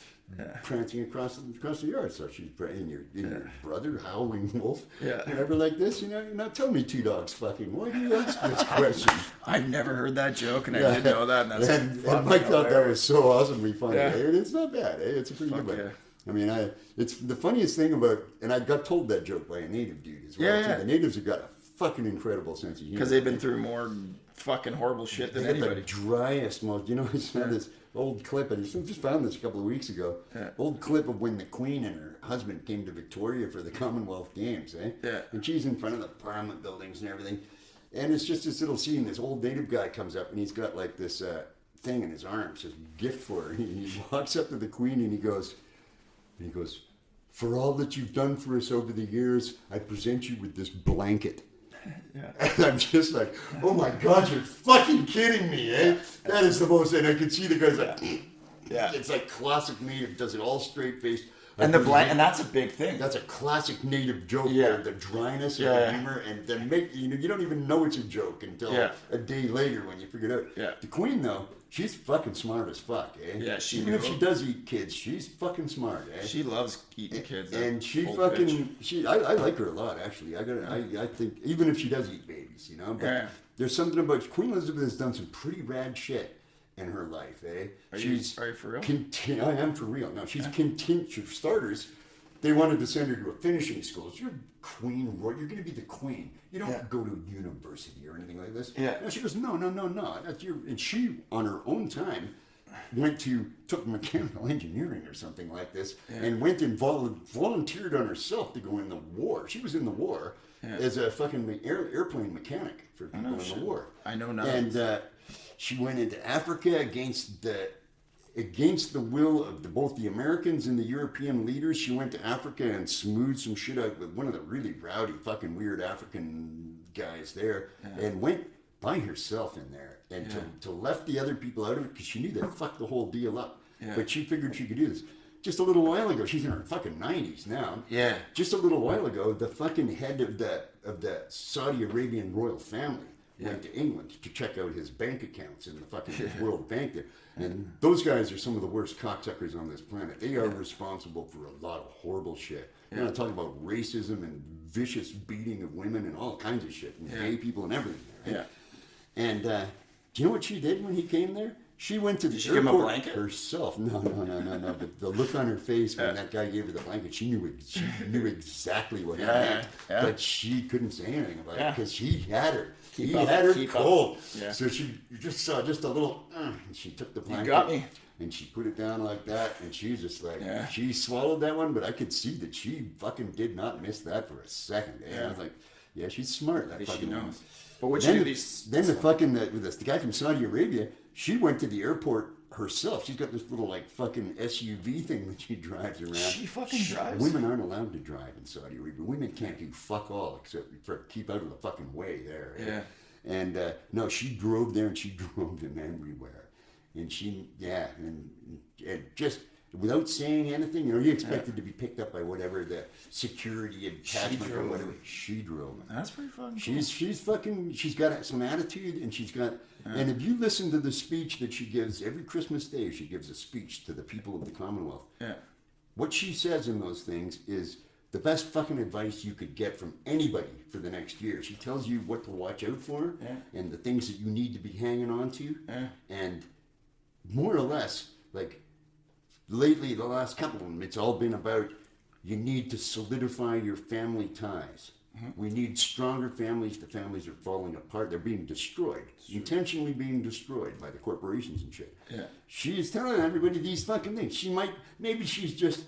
prancing across the yard. So she's praying, your brother, howling wolf, whatever like this. You know, now tell me, Two Dogs Fucking. Why do you ask this question? I've never heard that joke, and I didn't know that. And Mike thought that was so awesome. We find it. It's not bad. It's a pretty good one. I mean, it's the funniest thing about, and I got told that joke by a native dude as well. The natives have got a fucking incredible sense of humor. Because they've been through more fucking horrible shit than They got anybody. the driest, most. You know, I saw this old clip, and I just found this a couple of weeks ago. Yeah. Old clip of when the Queen and her husband came to Victoria for the Commonwealth Games, eh? Yeah. And she's in front of the Parliament buildings and everything. And it's just this little scene. This old native guy comes up, and he's got like this thing in his arm, says gift for her. He walks up to the Queen, and he goes, "For all that you've done for us over the years, I present you with this blanket." Yeah. And I'm just like, oh my God, you're fucking kidding me, eh? That is the most, and I can see the guy's like, Yeah. it's like classic native, does it all straight faced. And and that's a big thing. That's a classic native joke. Yeah. There, the dryness and Yeah. the humor, and then you don't even know it's a joke until a day later when you figure it out. Yeah. The Queen though, she's fucking smart as fuck, eh? Yeah, she even if will. she does eat kids, she's fucking smart, eh? She loves eating kids. And she old fucking bitch. I like her a lot actually. I think even if she does eat babies, you know, but Yeah. there's something about Queen Elizabeth has done some pretty rad shit in her life, eh? Are you for real? I am for real. No, she's for starters, they wanted to send her to a finishing school. So you're Queen, you're going to be the Queen. You don't go to a university or anything like this. Yeah. No, she goes, no. That's your, and she, on her own time, took mechanical engineering or something like this, and went and volunteered on herself to go in the war. She was in the war as a fucking airplane mechanic for people in the war. I know now. And she went into Africa against the will of both the Americans and the European leaders. She went to Africa and smoothed some shit out with one of the really rowdy, fucking weird African guys there, and went by herself in there and to left the other people out of it because she knew they'd fuck the whole deal up. Yeah. But she figured she could do this. Just a little while ago, she's in her fucking 90s now. Yeah. Just a little while ago, the fucking head of the Saudi Arabian royal family went to England to check out his bank accounts in the fucking World Bank there. And those guys are some of the worst cocksuckers on this planet. They are responsible for a lot of horrible shit. You know, talking about racism and vicious beating of women and all kinds of shit, and gay people and everything. Right? Yeah. And do you know what she did when he came there? She went to the Did she give him a airport blanket? herself. No. But the look on her face when that guy gave her the blanket, she knew exactly what it meant. Yeah. But she couldn't say anything about it because he had her. He up, had her keep cold. up. Yeah. So she just saw just a little, and she took the blanket. got me. And she put it down like that, and she just like, she swallowed that one, but I could see that she fucking did not miss that for a second. And I was like, yeah, she's smart. That She fucking woman. knows. But what you do these? Then the guy from Saudi Arabia, she went to the airport herself. She's got this little like fucking SUV thing that she drives around. She fucking drives. Women aren't allowed to drive in Saudi Arabia. Women can't do fuck all except for keep out of the fucking way there. Yeah. And no, she drove there and she drove them everywhere. And she, and just without saying anything, you know, you expected to be picked up by whatever the security attachment or whatever. She drove them. That's pretty fucking cool. She's got some attitude, and she's got, and if you listen to the speech that she gives every Christmas Day, she gives a speech to the people of the Commonwealth. Yeah. What she says in those things is the best fucking advice you could get from anybody for the next year. She tells you what to watch out for and the things that you need to be hanging on to. And more or less, like lately, the last couple of them, it's all been about you need to solidify your family ties. We need stronger families. The families are falling apart. They're being destroyed, intentionally being destroyed by the corporations and shit. Yeah. She is telling everybody these fucking things. Maybe she's just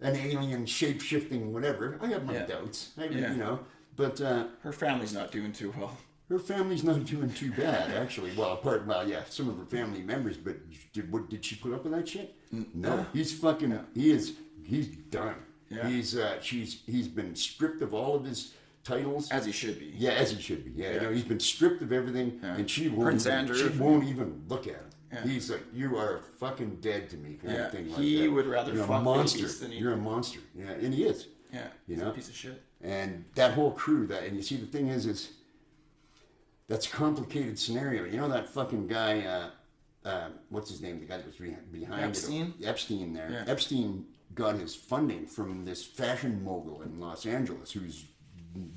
an alien, shape-shifting, whatever. I have my doubts, you know. But Her family's not doing too well. her family's not doing too bad, actually. Well, some of her family members. But did she put up with that shit? No. He's fucking. He's done. Yeah. He's been stripped of all of his titles. As he should be. Yeah, as he should be. Yeah, you know, he's been stripped of everything, and she won't. She won't even look at him. Yeah. He's like, you are fucking dead to me, kind of thing like that. He would rather You're fuck a monster. babies than he... You're a monster. Yeah, and he is. Yeah, you he's know, a piece of shit. And that whole crew, and you see, the thing is that's a complicated scenario. You know that fucking guy, what's his name? The guy that was behind Epstein? it. Epstein there. Yeah. Epstein got his funding from this fashion mogul in Los Angeles who's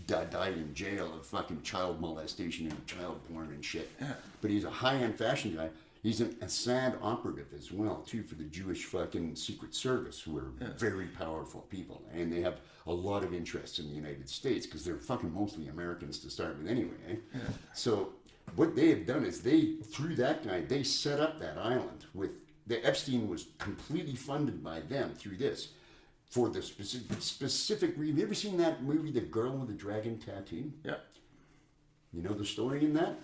died in jail of fucking child molestation and child porn and shit. Yeah. But he's a high-end fashion guy. He's a sad operative as well, too, for the Jewish fucking Secret Service, who are very powerful people. And they have a lot of interest in the United States because they're fucking mostly Americans to start with anyway. Eh? Yeah. So what they have done is through that guy, they set up that island with, the Epstein was completely funded by them through this. For the specific reason. Have you ever seen that movie, The Girl with the Dragon Tattoo? Yeah. You know the story in that?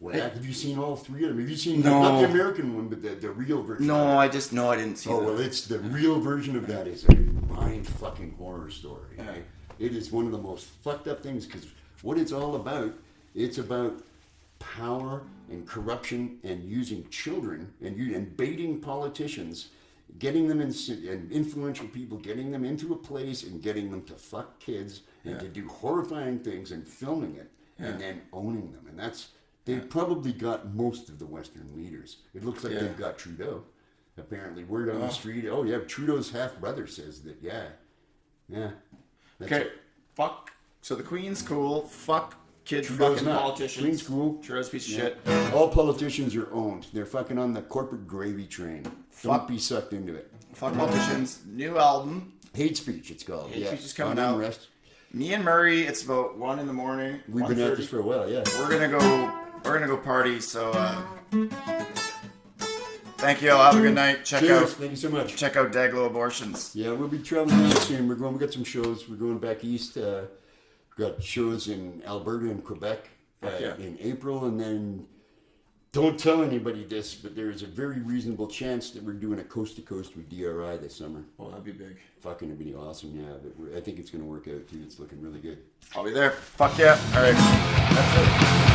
Well, have you seen all three of them? Have you seen not the American one, but the real version? No, I didn't see that. Oh, well, it's the real version of that is a mind-fucking horror story. Yeah. Right? It is one of the most fucked up things because what it's all about, it's about power and corruption and using children and baiting politicians, getting them and influential people, getting them into a place and getting them to fuck kids and to do horrifying things and filming it and then owning them. And that's... They've probably got most of the Western leaders. It looks like they've got Trudeau. Apparently, word on the street. Oh yeah, Trudeau's half brother says that. Yeah. Okay, fuck. So the Queen's cool. Fuck kid Trudeau's fucking not. politicians. Queen's cool. Trudeau's a piece of shit. All politicians are owned. They're fucking on the corporate gravy train. Don't be sucked into it. Fuck politicians. New album. Hate Speech. It's called. Hate Speech is coming on out. Unrest. Me and Murray. It's about 1 a.m. We've been at this for a while. Yeah. We're gonna go party, so thank you all. Have a good night. Cheers. Thank you so much. Check out Dayglo Abortions. Yeah, we'll be traveling around soon. We got some shows. We're going back east. We got shows in Alberta and Quebec in April, and then don't tell anybody this, but there is a very reasonable chance that we're doing a coast to coast with DRI this summer. Oh, that'd be big. Fucking, it'd be awesome. Yeah, but I think it's going to work out too. It's looking really good. I'll be there. Fuck yeah. All right. That's it.